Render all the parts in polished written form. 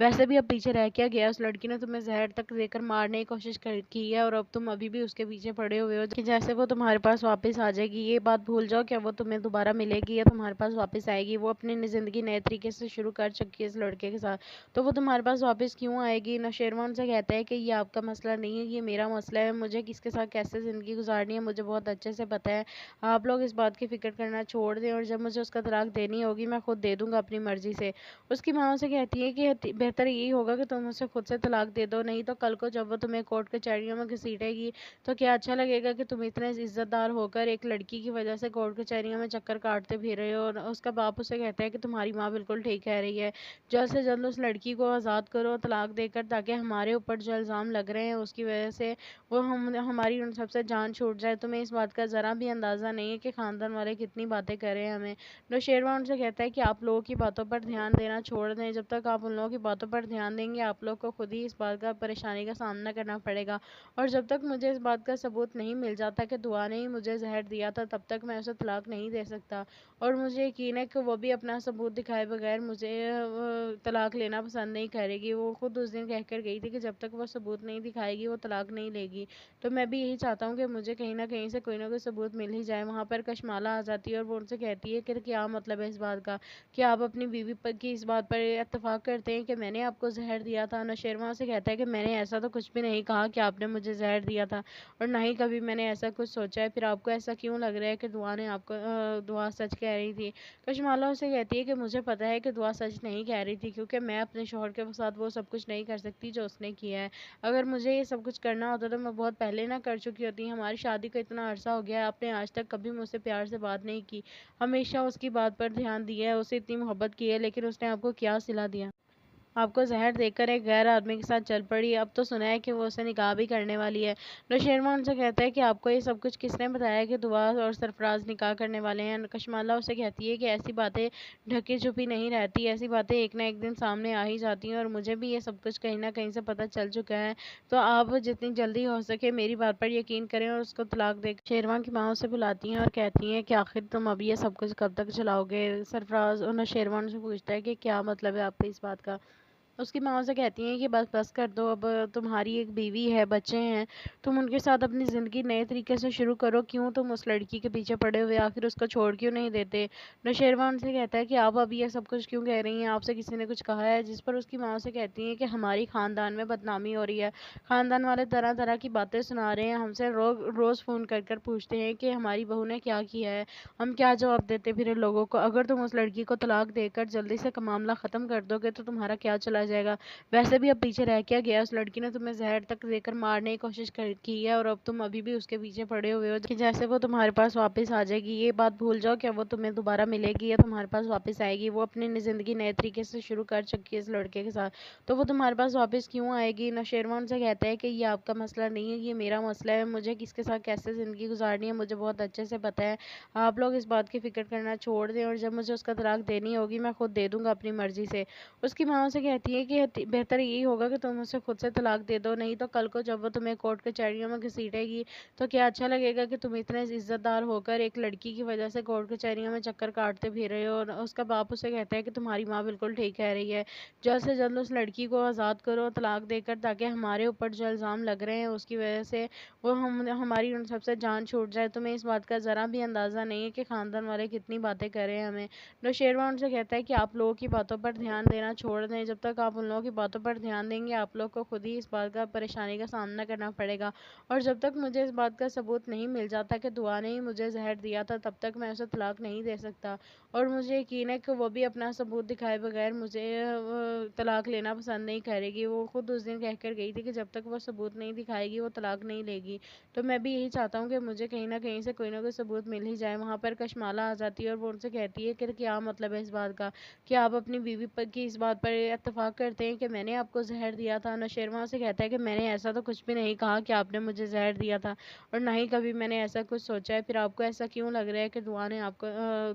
ویسے بھی اب پیچھے رہ کیا گیا, اس لڑکی نے تمہیں زہر تک دے کر مارنے کی کوشش کی ہے اور اب تم ابھی بھی اس کے پیچھے پڑے ہوئے ہو کہ جیسے وہ تمہارے پاس واپس آ جائے گی. یہ بات بھول جاؤ کہ وہ تمہیں دوبارہ ملے گی یا تمہارے پاس واپس آئے گی. وہ اپنی زندگی نئے طریقے سے شروع کر چکی ہے اس لڑکے کے ساتھ, تو وہ تمہارے پاس واپس کیوں آئے گی؟ نوشیروان سے کہتا ہے کہ یہ آپ کا مسئلہ نہیں ہے, یہ میرا مسئلہ ہے. مجھے کس کے ساتھ کیسے زندگی گزارنی ہے مجھے بہت اچھے سے پتہ ہے. آپ لوگ اس بات کی فکر کرنا چھوڑ دیں اور جب مجھے اس کا طلاق دینی ہوگی میں خود دے دوں گا اپنی مرضی سے. اس کی ماں سے کہتی ہے کہ بہتر یہی ہوگا کہ تم اسے خود سے طلاق دے دو, نہیں تو کل کو جب وہ تمہیں کورٹ کچہریوں میں گھسیٹے گی تو کیا اچھا لگے گا کہ تم اتنے عزت دار ہو کر ایک لڑکی کی وجہ سے کورٹ کچہریوں میں چکر کاٹتے پھر رہے ہو. اس کا باپ اسے کہتا ہے کہ تمہاری ماں بالکل ٹھیک کہہ رہی ہے, جلد سے جلد اس لڑکی کو آزاد کرو طلاق دے کر, تاکہ ہمارے اوپر جو الزام لگ رہے ہیں اس کی وجہ سے وہ ہماری ان سب سے جان چھوٹ جائے. تمہیں اس بات کا ذرا بھی اندازہ نہیں ہے کہ خاندان والے کتنی باتیں کر رہے ہیں ہمیں. نوشیروان سے کہتا ہے کہ آپ لوگوں کی باتوں پر دھیان دینا چھوڑ دیں. جب تک آپ ان لوگوں کی باتوں پر دھیان دیں گے آپ لوگ کو خود ہی اس بات کا پریشانی کا سامنا کرنا پڑے گا, اور جب تک مجھے اس بات کا ثبوت نہیں مل جاتا کہ دعا نے ہی مجھے زہر دیا تھا تب تک میں اسے طلاق نہیں دے سکتا. اور مجھے یقین ہے کہ وہ بھی اپنا ثبوت دکھائے بغیر مجھے طلاق لینا پسند نہیں کرے گی. وہ خود اس دن کہہ کر گئی تھی کہ جب تک وہ ثبوت نہیں دکھائے گی وہ طلاق نہیں لے گی. تو میں بھی یہی چاہتا ہوں کہ مجھے کہیں نہ کہیں سے کوئی نہ کوئی ثبوت مل ہی جائے. وہاں پر کشمالہ آ جاتی ہے اور وہ ان سے کہتی ہے کہ کیا مطلب ہے اس بات کا کہ آپ اپنی بیوی کی اس بات پر اتفاق کرتے ہیں کہ میں نے آپ کو زہر دیا تھا. نوشیروان سے کہتا ہے کہ میں نے ایسا تو کچھ بھی نہیں کہا کہ آپ نے مجھے زہر دیا تھا, اور نہ ہی کبھی میں نے ایسا کچھ سوچا ہے. پھر آپ کو ایسا کیوں لگ رہا ہے کہ دعا نے آپ کو دعا سچ کہہ رہی تھی؟ کشمالہ اسے کہتی ہے کہ مجھے پتا ہے کہ دعا سچ نہیں کہہ رہی تھی, کیونکہ میں اپنے شوہر کے ساتھ وہ سب کچھ نہیں کر سکتی جو اس نے کیا ہے. اگر مجھے یہ سب کچھ کرنا ہوتا تو میں بہت پہلے نہ کر چکی ہوتی. ہماری شادی کو اتنا عرصہ ہو گیا ہے, آپ نے آج تک کبھی مجھ سے پیار سے بات نہیں کی, ہمیشہ اس کی بات پر دھیان دیا ہے, اسے اتنی محبت کی ہے, لیکن اس نے آپ کو کیا صلہ دیا؟ آپ کو زہر دے کر ایک غیر آدمی کے ساتھ چل پڑی. اب تو سنا ہے کہ وہ اسے نکاح بھی کرنے والی ہے. نوشیروان سے کہتا ہے کہ آپ کو یہ سب کچھ کس نے بتایا کہ دعا اور سرفراز نکاح کرنے والے ہیں؟ کشمالہ اسے کہتی ہے کہ ایسی باتیں ڈھکی چھپی نہیں رہتی, ایسی باتیں ایک نہ ایک دن سامنے آ ہی جاتی ہیں, اور مجھے بھی یہ سب کچھ کہیں نہ کہیں سے پتہ چل چکا ہے. تو آپ جتنی جلدی ہو سکے میری بات پر یقین کریں اور اس کو طلاق دے. شیروان کی ماں اسے بلاتی ہیں اور کہتی ہیں کہ آخر تم اب یہ سب کچھ کب تک چلاؤ گے؟ سرفراز اور نوشیروان سے پوچھتا ہے کہ کیا مطلب ہے آپ کی اس بات کا. اس کی ماں سے کہتی ہیں کہ بس کر دو, اب تمہاری ایک بیوی ہے, بچے ہیں, تم ان کے ساتھ اپنی زندگی نئے طریقے سے شروع کرو. کیوں تم اس لڑکی کے پیچھے پڑے ہوئے آخر اس کو چھوڑ کیوں نہیں دیتے؟ نوشیروان سے کہتا ہے کہ آپ اب یہ سب کچھ کیوں کہہ رہی ہیں, آپ سے کسی نے کچھ کہا ہے؟ جس پر اس کی ماں سے کہتی ہیں کہ ہماری خاندان میں بدنامی ہو رہی ہے, خاندان والے طرح طرح کی باتیں سنا رہے ہیں, ہم سے روز فون کر کر پوچھتے ہیں کہ ہماری بہو نے کیا کیا ہے, ہم کیا جواب دیتے پھر ان لوگوں کو. اگر تم اس لڑکی کو طلاق دے کر جلدی سے معاملہ ختم کر دو گے تو تمہارا کیا چلا جائے گا؟ ویسے بھی اب پیچھے رہ کیا گیا, اس لڑکی نے تمہیں زہر تک دے کر مارنے کی کوشش کی ہے اور اب تم ابھی بھی اس کے پیچھے پڑے ہوئے ہو کہ جیسے وہ تمہارے پاس واپس آ جائے گی. یہ بات بھول جاؤ کہ وہ تمہیں دوبارہ ملے گی یا تمہارے پاس واپس آئے گی. وہ اپنی زندگی نئے طریقے سے شروع کر چکی ہے اس لڑکے کے ساتھ, تو وہ تمہارے پاس واپس کیوں آئے گی؟ نوشیروان سے کہتا ہے کہ یہ آپ کا مسئلہ نہیں ہے, یہ میرا مسئلہ ہے. مجھے کس کے ساتھ کیسے زندگی گزارنی ہے مجھے بہت اچھے سے پتہ ہے. آپ لوگ اس بات کی فکر کرنا چھوڑ دیں اور جب مجھے اس کا طلاق دینی ہوگی میں خود دے دوں گا اپنی مرضی سے. اس کی ماں سے کہتی ہے کہ بہتر یہی ہوگا کہ تم اسے خود سے طلاق دے دو, نہیں تو کل کو جب وہ تمہیں کورٹ کچہریوں میں گھسیٹے گی تو کیا اچھا لگے گا کہ تم اتنے عزت دار ہو کر ایک لڑکی کی وجہ سے کورٹ کچہریوں میں چکر کاٹتے پھر رہے ہو. اس کا باپ اسے کہتا ہے کہ تمہاری ماں بالکل ٹھیک کہہ رہی ہے, جلد سے جلد اس لڑکی کو آزاد کرو طلاق دے کر, تاکہ ہمارے اوپر جو الزام لگ رہے ہیں اس کی وجہ سے وہ ہماری ان سب سے جان چھوٹ جائے. تمہیں اس بات کا ذرا بھی اندازہ نہیں ہے کہ خاندان والے کتنی باتیں کر رہے ہیں ہمیں. نوشیروان سے کہتا ہے کہ آپ لوگوں کی باتوں پر دھیان دینا چھوڑ دیں. جب تک آپ ان لوگوں کی باتوں پر دھیان دیں گے آپ لوگ کو خود ہی اس بات کا پریشانی کا سامنا کرنا پڑے گا, اور جب تک مجھے اس بات کا ثبوت نہیں مل جاتا کہ دعا نے ہی مجھے زہر دیا تھا تب تک میں اسے طلاق نہیں دے سکتا. اور مجھے یقین ہے کہ وہ بھی اپنا ثبوت دکھائے بغیر مجھے طلاق لینا پسند نہیں کرے گی. وہ خود اس دن کہہ کر گئی تھی کہ جب تک وہ ثبوت نہیں دکھائے گی وہ طلاق نہیں لے گی. تو میں بھی یہی چاہتا ہوں کہ مجھے کہیں نہ کہیں سے کوئی نہ کوئی ثبوت مل ہی جائے. وہاں پر کشمالہ آ جاتی ہے اور وہ ان سے کہتی ہے کہ کیا مطلب ہے اس بات کا کہ آپ اپنی بیوی کی اس بات پر اتفاق کرتے ہیں کہ میں نے آپ کو زہر دیا تھا. نوشیروان سے کہتا ہے کہ میں نے ایسا تو کچھ بھی نہیں کہا کہ آپ نے مجھے زہر دیا تھا, اور نہ ہی کبھی میں نے ایسا کچھ سوچا ہے. پھر آپ کو ایسا کیوں لگ رہا ہے کہ دعا نے آپ کو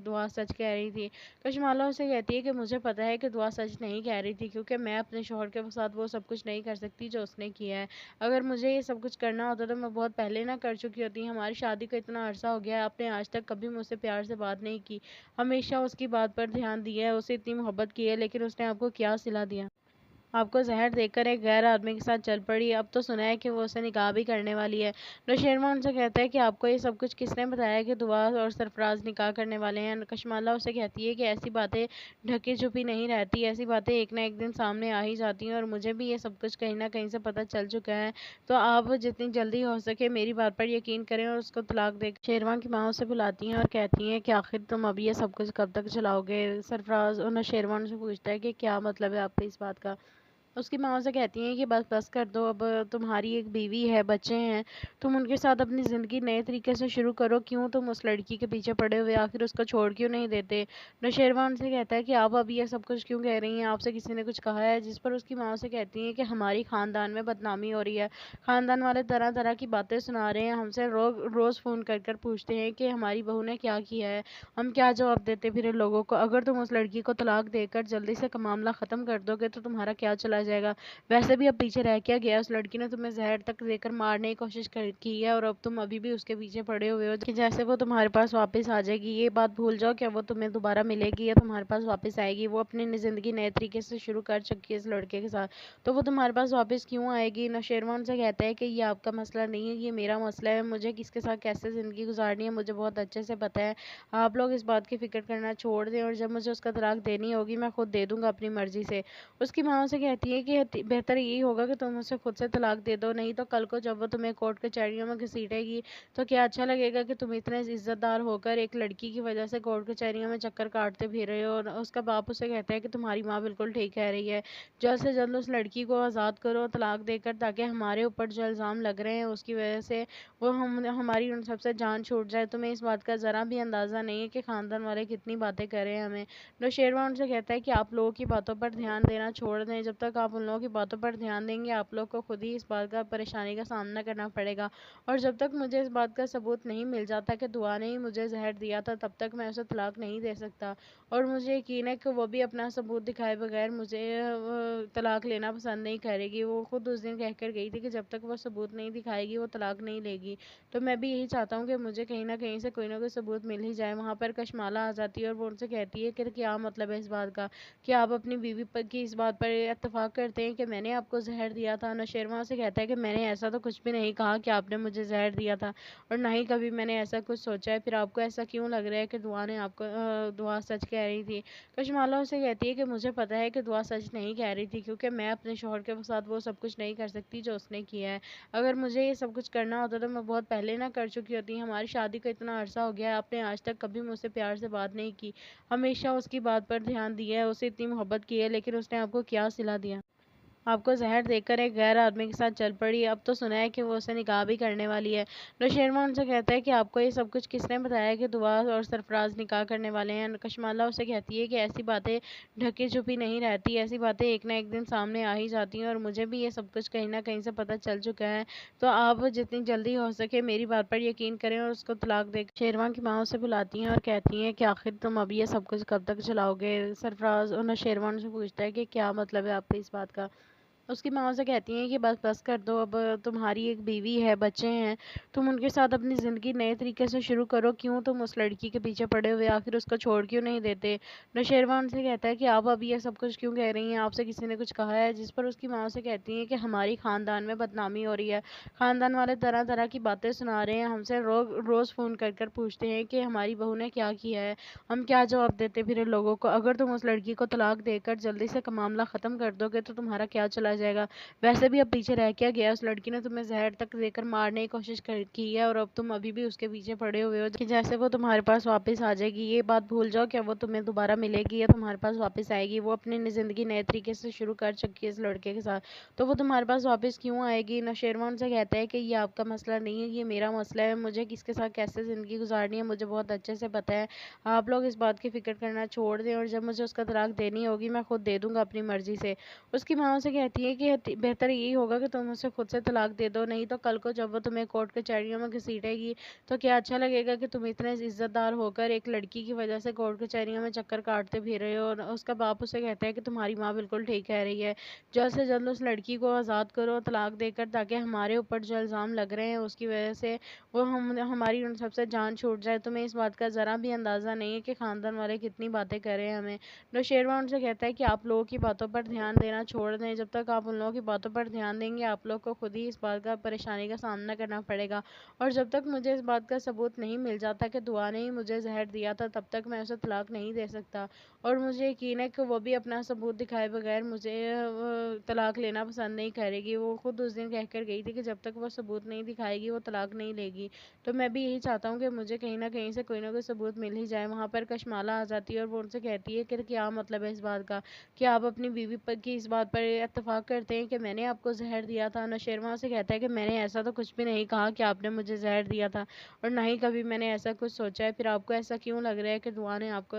دعا سچ کہہ رہی تھی؟ کشمالہ اسے کہتی ہے کہ مجھے پتا ہے کہ دعا سچ نہیں کہہ رہی تھی, کیونکہ میں اپنے شوہر کے ساتھ وہ سب کچھ نہیں کر سکتی جو اس نے کیا ہے. اگر مجھے یہ سب کچھ کرنا ہوتا تو میں بہت پہلے نہ کر چکی ہوتی. ہماری شادی کو اتنا عرصہ ہو گیا ہے, آپ نے آج تک کبھی مجھ سے پیار سے بات نہیں کی, ہمیشہ اس کی بات پر دھیان دیا ہے, اسے اتنی محبت کی ہے, لیکن اس نے آپ کو کیا صلہ دیا؟ آپ کو زہر دے کر ایک غیر آدمی کے ساتھ چل پڑی، اب تو سنا ہے کہ وہ اسے نکاح بھی کرنے والی ہے۔ نوشیروان ان سے کہتا ہے کہ آپ کو یہ سب کچھ کس نے بتایا کہ دعا اور سرفراز نکاح کرنے والے ہیں؟ کشمالہ اسے کہتی ہے کہ ایسی باتیں ڈھکی چھپی نہیں رہتی، ایسی باتیں ایک نہ ایک دن سامنے آ ہی جاتی ہیں، اور مجھے بھی یہ سب کچھ کہیں نہ کہیں سے پتہ چل چکا ہے، تو آپ جتنی جلدی ہو سکے میری بات پر یقین کریں اور اس کو طلاق دے۔ شیروان کی ماں اسے بلاتی ہیں اور کہتی ہیں کہ آخر تم ابھی یہ سب کچھ کب تک چلاؤ گے؟ سرفراز نوشیروان سے پوچھتا ہے کہ کیا مطلب ہے آپ کی اس بات کا؟ اس کی ماں سے کہتی ہیں کہ بس کر دو، اب تمہاری ایک بیوی ہے، بچے ہیں، تم ان کے ساتھ اپنی زندگی نئے طریقے سے شروع کرو، کیوں تم اس لڑکی کے پیچھے پڑے ہوئے آخر اس کو چھوڑ کیوں نہیں دیتے؟ نوشیروان سے کہتا ہے کہ آپ ابھی یہ سب کچھ کیوں کہہ رہی ہیں، آپ سے کسی نے کچھ کہا ہے؟ جس پر اس کی ماں سے کہتی ہیں کہ ہماری خاندان میں بدنامی ہو رہی ہے، خاندان والے طرح طرح کی باتیں سنا رہے ہیں، ہم سے روز فون کر کر پوچھتے ہیں کہ ہماری بہو نے کیا کیا ہے، ہم کیا جواب دیتے پھر لوگوں کو؟ اگر تم اس لڑکی کو طلاق دے کر جلدی سے معاملہ ختم کر دو گے تو تمہارا کیا چلا جائے گا؟ ویسے بھی اب پیچھے رہ کیا گیا، اس لڑکی نے تمہیں زہر تک دے کر مارنے کی کوشش کی ہے، اور اب تم ابھی بھی اس کے پیچھے پڑے ہوئے ہو کہ جیسے وہ تمہارے پاس واپس آ جائے گی۔ یہ بات بھول جاؤ کہ وہ تمہیں دوبارہ ملے گی یا تمہارے پاس واپس آئے گی، وہ اپنی زندگی نئے طریقے سے شروع کر چکی ہے اس لڑکے کے ساتھ، تو وہ تمہارے پاس واپس کیوں آئے گی؟ نوشیروان سے کہتا ہے کہ یہ آپ کا مسئلہ نہیں ہے، یہ میرا مسئلہ ہے، مجھے کس کے ساتھ کیسے زندگی گزارنی ہے مجھے بہت اچھے سے پتہ ہے، آپ لوگ اس بات کی فکر کرنا چھوڑ دیں، اور جب مجھے اس کا طلاق دینی ہوگی میں خود دے دوں گا اپنی مرضی سے۔ اس کی ماں سے کہتی ہے کہ بہتر یہی ہوگا کہ تم اسے خود سے طلاق دے دو، نہیں تو کل کو جب وہ تمہیں کورٹ کچہریوں میں گھسیٹے گی تو کیا اچھا لگے گا کہ تم اتنے عزت دار ہو کر ایک لڑکی کی وجہ سے کورٹ کچہریوں میں چکر کاٹتے پھر رہے ہو؟ اور اس کا باپ اسے کہتا ہے کہ تمہاری ماں بالکل ٹھیک کہہ رہی ہے، جلد سے جلد اس لڑکی کو آزاد کرو طلاق دے کر، تاکہ ہمارے اوپر جو الزام لگ رہے ہیں اس کی وجہ سے وہ ہماری ان سب سے جان چھوٹ جائے۔ تمہیں اس بات کا ذرا بھی اندازہ نہیں ہے کہ خاندان والے کتنی باتیں کر رہے ہیں ہمیں۔ نوشیروان سے کہتا ہے کہ آپ لوگوں کی باتوں پر دھیان دینا چھوڑ دیں، جب تک آپ ان لوگوں کی باتوں پر دھیان دیں گے آپ لوگ کو خود ہی اس بات کا پریشانی کا سامنا کرنا پڑے گا، اور جب تک مجھے اس بات کا ثبوت نہیں مل جاتا کہ دعا نے ہی مجھے زہر دیا تھا تب تک میں اسے طلاق نہیں دے سکتا، اور مجھے یقین ہے کہ وہ بھی اپنا ثبوت دکھائے بغیر مجھے طلاق لینا پسند نہیں کرے گی۔ وہ خود اس دن کہہ کر گئی تھی کہ جب تک وہ ثبوت نہیں دکھائے گی وہ طلاق نہیں لے گی، تو میں بھی یہی چاہتا ہوں کہ مجھے کہیں نہ کہیں سے کوئی نہ کوئی ثبوت مل ہی جائے۔ وہاں پر کشمالہ آ جاتی ہے اور وہ ان سے کہتی ہے کہ کیا مطلب ہے اس بات کا، کہ آپ اپنی بیوی کی اس بات پر اتفاق کرتے ہیں کہ میں نے آپ کو زہر دیا تھا؟ نوشیروان سے کہتا ہے کہ میں نے ایسا تو کچھ بھی نہیں کہا کہ آپ نے مجھے زہر دیا تھا، اور نہ ہی کبھی میں نے ایسا کچھ سوچا ہے، پھر آپ کو ایسا کیوں لگ رہا ہے کہ دعا نے آپ کو دعا سچ کہہ رہی تھی؟ کشمالہ اسے کہتی ہے کہ مجھے پتا ہے کہ دعا سچ نہیں کہہ رہی تھی، کیونکہ میں اپنے شوہر کے ساتھ وہ سب کچھ نہیں کر سکتی جو اس نے کیا ہے، اگر مجھے یہ سب کچھ کرنا ہوتا تو میں بہت پہلے نہ کر چکی ہوتی، ہماری شادی کو اتنا عرصہ ہو گیا ہے، آپ نے آج تک کبھی مجھ سے پیار سے بات نہیں کی، ہمیشہ اس کی بات پر دھیان دیا ہے، اسے اتنی محبت کی ہے، لیکن اس نے آپ کو کیا صلہ دیا؟ آپ کو زہر دے کر ایک غیر آدمی کے ساتھ چل پڑی، اب تو سنا ہے کہ وہ اسے نکاح بھی کرنے والی ہے۔ نوشیروان ان سے کہتا ہے کہ آپ کو یہ سب کچھ کس نے بتایا کہ دعا اور سرفراز نکاح کرنے والے ہیں؟ کشمالہ اسے کہتی ہے کہ ایسی باتیں ڈھکی چھپی نہیں رہتی، ایسی باتیں ایک نہ ایک دن سامنے آ ہی جاتی ہیں، اور مجھے بھی یہ سب کچھ کہیں نہ کہیں سے پتہ چل چکا ہے، تو آپ جتنی جلدی ہو سکے میری بات پر یقین کریں اور اس کو طلاق دے۔ شیروان کی ماں اسے بلاتی ہیں اور کہتی ہیں کہ آخر تم ابھی یہ سب کچھ کب تک چلاؤ گے؟ سرفراز نوشیروان سے پوچھتا ہے کہ کیا مطلب ہے آپ کی اس بات کا؟ اس کی ماں سے کہتی ہیں کہ بس کر دو، اب تمہاری ایک بیوی ہے، بچے ہیں، تم ان کے ساتھ اپنی زندگی نئے طریقے سے شروع کرو، کیوں تم اس لڑکی کے پیچھے پڑے ہوئے آخر اس کو چھوڑ کیوں نہیں دیتے؟ نوشیروان سے کہتا ہے کہ آپ ابھی یہ سب کچھ کیوں کہہ رہی ہیں، آپ سے کسی نے کچھ کہا ہے؟ جس پر اس کی ماں سے کہتی ہیں کہ ہماری خاندان میں بدنامی ہو رہی ہے، خاندان والے طرح طرح کی باتیں سنا رہے ہیں، ہم سے روز فون کر کر پوچھتے ہیں کہ ہماری بہو نے کیا کیا ہے، ہم کیا جواب دیتے پھر لوگوں کو؟ اگر تم اس لڑکی کو طلاق دے کر جلدی سے معاملہ ختم کر دو گے تو تمہارا کیا چلا جائے گا؟ ویسے بھی اب پیچھے رہ کیا گیا، اس لڑکی نے تمہیں زہر تک دے کر مارنے کی کوشش کی ہے، اور اب تم ابھی بھی اس کے پیچھے پڑے ہوئے ہو کہ جیسے وہ تمہارے پاس واپس آ جائے گی۔ یہ بات بھول جاؤ کہ وہ تمہیں دوبارہ ملے گی یا تمہارے پاس واپس آئے گی، وہ اپنی زندگی نئے طریقے سے شروع کر چکی ہے اس لڑکے کے ساتھ، تو وہ تمہارے پاس واپس کیوں آئے گی؟ نوشیروان سے کہتا ہے کہ یہ آپ کا مسئلہ نہیں ہے، یہ میرا مسئلہ ہے، مجھے کس کے ساتھ کیسے زندگی گزارنی ہے مجھے بہت اچھے سے پتہ ہے، آپ لوگ اس بات کی فکر کرنا چھوڑ دیں، اور جب مجھے اس کا طلاق دینی ہوگی میں خود دے دوں گا اپنی مرضی سے۔ اس کی ماں سے کہتی کہتی ہے کہ بہتر یہی ہوگا کہ تم اسے خود سے طلاق دے دو، نہیں تو کل کو جب وہ تمہیں کورٹ کچہریوں میں گھسیٹے گی تو کیا اچھا لگے گا کہ تم اتنے عزت دار ہو کر ایک لڑکی کی وجہ سے کورٹ کچہریوں میں چکر کاٹتے پھر رہے ہو۔ اور اس کا باپ اسے کہتا ہے کہ تمہاری ماں بالکل ٹھیک کہہ رہی ہے، جلد سے جلد اس لڑکی کو آزاد کرو طلاق دے کر، تاکہ ہمارے اوپر جو الزام لگ رہے ہیں اس کی وجہ سے وہ ہماری ان سب سے جان چھوٹ جائے۔ تمہیں اس بات کا ذرا بھی اندازہ نہیں ہے کہ خاندان والے کتنی باتیں کر رہے ہیں ہمیں۔ نوشیروان سے کہتا ہے کہ آپ لوگوں کی باتوں پر دھیان دینا چھوڑ دیں، جب تک آپ ان لوگوں کی باتوں پر دھیان دیں گے آپ لوگ کو خود ہی اس بات کا پریشانی کا سامنا کرنا پڑے گا، اور جب تک مجھے اس بات کا ثبوت نہیں مل جاتا کہ دعا نے ہی مجھے زہر دیا تھا تب تک میں اسے طلاق نہیں دے سکتا، اور مجھے یقین ہے کہ وہ بھی اپنا ثبوت دکھائے بغیر مجھے طلاق لینا پسند نہیں کرے گی۔ وہ خود اس دن کہہ کر گئی تھی کہ جب تک وہ ثبوت نہیں دکھائے گی وہ طلاق نہیں لے گی، تو میں بھی یہی چاہتا ہوں کہ مجھے کہیں نہ کہیں سے کوئی نہ کوئی ثبوت مل ہی جائے۔ وہاں پر کشمالہ آ جاتی ہے اور وہ ان سے کہتی ہے کہ کیا مطلب ہے اس بات کا کہ آپ اپنی بیوی کی اس بات پر اتفاق کرتے ہیں کہ میں نے آپ کو زہر دیا تھا۔ نوشیروان سے کہتا ہے کہ میں نے ایسا تو کچھ بھی نہیں کہا کہ آپ نے مجھے زہر دیا تھا، اور نہ ہی کبھی میں نے ایسا کچھ سوچا ہے، پھر آپ کو ایسا کیوں لگ رہا ہے کہ دعا نے آپ کو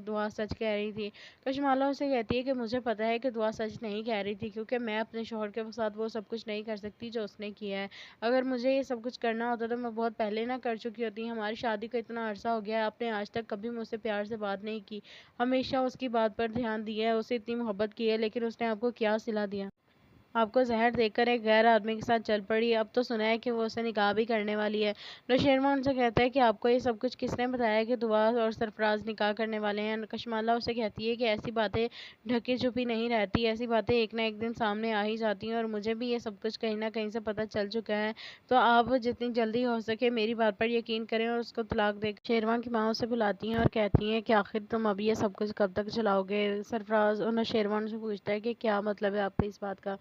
دعا سچ کہہ رہی تھی۔ کشمالہ اسے کہتی ہے کہ مجھے پتا ہے کہ دعا سچ نہیں کہہ رہی تھی، کیونکہ میں اپنے شوہر کے ساتھ وہ سب کچھ نہیں کر سکتی جو اس نے کیا ہے۔ اگر مجھے یہ سب کچھ کرنا ہوتا تو میں بہت پہلے نہ کر چکی ہوتی۔ ہماری شادی کو اتنا عرصہ ہو گیا ہے، آپ نے آج تک کبھی مجھ سے پیار سے بات نہیں کی، ہمیشہ اس کی بات پر دھیان دیا ہے، اسے اتنی محبت کی ہے، لیکن اس نے آپ کو کیا صلہ دیا؟ آپ کو زہر دے کر ایک غیر آدمی کے ساتھ چل پڑی، اب تو سنا ہے کہ وہ اسے نکاح بھی کرنے والی ہے۔ نوشیروان سے کہتا ہے کہ آپ کو یہ سب کچھ کس نے بتایا کہ دعا اور سرفراز نکاح کرنے والے ہیں؟ کشمالہ اسے کہتی ہے کہ ایسی باتیں ڈھکی چھپی نہیں رہتی، ایسی باتیں ایک نہ ایک دن سامنے آ ہی جاتی ہیں، اور مجھے بھی یہ سب کچھ کہیں نہ کہیں سے پتہ چل چکا ہے، تو آپ جتنی جلدی ہو سکے میری بات پر یقین کریں اور اس کو طلاق دے۔ شیروان کی ماں اسے بلاتی ہیں اور کہتی ہیں کہ آخر تم اب یہ سب کچھ کب تک چلاؤ گے؟ سرفراز اور نوشیروان سے پوچھتا ہے کہ کیا مطلب ہے آپ کی اس بات کا؟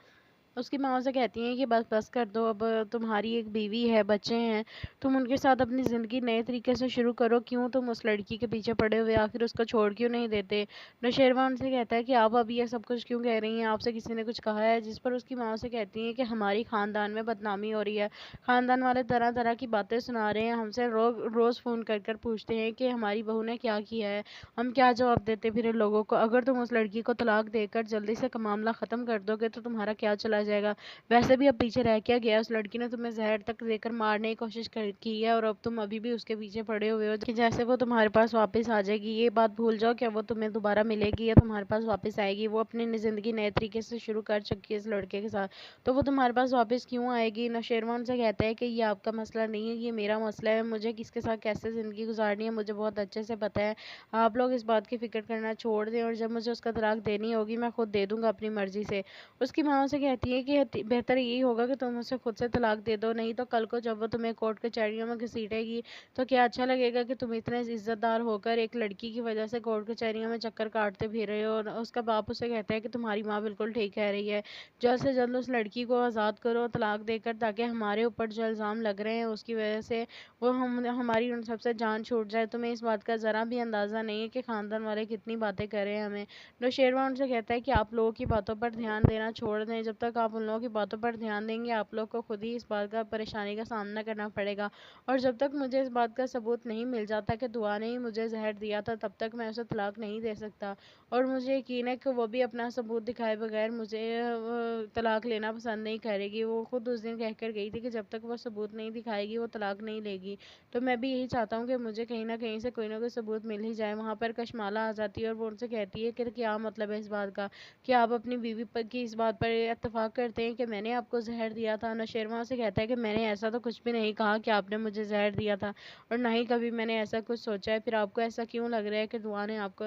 اس کی ماں سے کہتی ہیں کہ بس کر دو، اب تمہاری ایک بیوی ہے، بچے ہیں، تم ان کے ساتھ اپنی زندگی نئے طریقے سے شروع کرو، کیوں تم اس لڑکی کے پیچھے پڑے ہوئے آخر اس کو چھوڑ کیوں نہیں دیتے؟ نوشیروان سے کہتا ہے کہ آپ اب یہ سب کچھ کیوں کہہ رہی ہیں، آپ سے کسی نے کچھ کہا ہے؟ جس پر اس کی ماں سے کہتی ہیں کہ ہماری خاندان میں بدنامی ہو رہی ہے، خاندان والے طرح طرح کی باتیں سنا رہے ہیں، ہم سے روز فون کر کر پوچھتے ہیں کہ ہماری بہو نے کیا کیا ہے، ہم کیا جواب دیتے پھر ان لوگوں کو؟ اگر تم اس لڑکی کو طلاق دے کر جلدی سے معاملہ ختم کر دو گے تو تمہارا کیا چلا جائے گا؟ ویسے بھی اب پیچھے رہ کیا گیا، اس لڑکی نے تمہیں زہر تک دے کر مارنے کی کوشش کی ہے، اور اب تم ابھی بھی اس کے پیچھے پڑے ہوئے ہو کہ جیسے وہ تمہارے پاس واپس آ جائے گی۔ یہ بات بھول جاؤ کہ وہ تمہیں دوبارہ ملے گی یا تمہارے پاس واپس آئے گی، وہ اپنی زندگی نئے طریقے سے شروع کر چکی ہے اس لڑکے کے ساتھ، تو وہ تمہارے پاس واپس کیوں آئے گی؟ نوشیروان سے کہتا ہے کہ یہ آپ کا مسئلہ نہیں ہے، یہ میرا مسئلہ ہے، مجھے کس کے ساتھ کیسے زندگی گزارنی ہے مجھے بہت اچھے سے پتہ ہے، آپ لوگ اس بات کی فکر کرنا چھوڑ دیں، اور جب مجھے اس کا طلاق دینی ہوگی میں خود دے دوں گا اپنی مرضی سے۔ اس کی ماں سے کہتی ہے کہ بہتر یہی ہوگا کہ تم اسے خود سے طلاق دے دو، نہیں تو کل کو جب وہ تمہیں کورٹ کچہریوں میں گھسیٹے گی تو کیا اچھا لگے گا کہ تم اتنے عزت دار ہو کر ایک لڑکی کی وجہ سے کورٹ کچہریوں میں چکر کاٹتے پھر رہے ہو۔ اور اس کا باپ اسے کہتا ہے کہ تمہاری ماں بالکل ٹھیک کہہ رہی ہے، جلد سے جلد اس لڑکی کو آزاد کرو طلاق دے کر، تاکہ ہمارے اوپر جو الزام لگ رہے ہیں اس کی وجہ سے وہ ہماری ان سب سے جان چھوٹ جائے۔ تمہیں اس بات کا ذرا بھی اندازہ نہیں ہے کہ خاندان والے کتنی باتیں کر رہے ہیں ہمیں۔ نوشیروان سے کہتا ہے کہ آپ لوگوں کی باتوں پر دھیان دینا چھوڑ دیں، جب تک آپ ان لوگوں کی باتوں پر دھیان دیں گے آپ لوگ کو خود ہی اس بات کا پریشانی کا سامنا کرنا پڑے گا، اور جب تک مجھے اس بات کا ثبوت نہیں مل جاتا کہ دعا نے ہی مجھے زہر دیا تھا تب تک میں اسے طلاق نہیں دے سکتا، اور مجھے یقین ہے کہ وہ بھی اپنا ثبوت دکھائے بغیر مجھے طلاق لینا پسند نہیں کرے گی۔ وہ خود اس دن کہہ کر گئی تھی کہ جب تک وہ ثبوت نہیں دکھائے گی وہ طلاق نہیں لے گی، تو میں بھی یہی چاہتا ہوں کہ مجھے کہیں نہ کہیں سے کوئی نہ کوئی ثبوت مل ہی جائے۔ وہاں پر کشمالہ آ جاتی ہے اور وہ ان سے کہتی ہے کہ کیا مطلب ہے اس بات کا کہ آپ اپنی بیوی کی اس بات پر اتفاق کرتے ہیں کہ میں نے آپ کو زہر دیا تھا؟ نوشیروان سے کہتا ہے کہ میں نے ایسا تو کچھ بھی نہیں کہا کہ آپ نے مجھے زہر دیا تھا، اور نہ ہی کبھی میں نے ایسا کچھ سوچا ہے، پھر آپ کو ایسا کیوں لگ رہا ہے کہ دعا نے آپ کو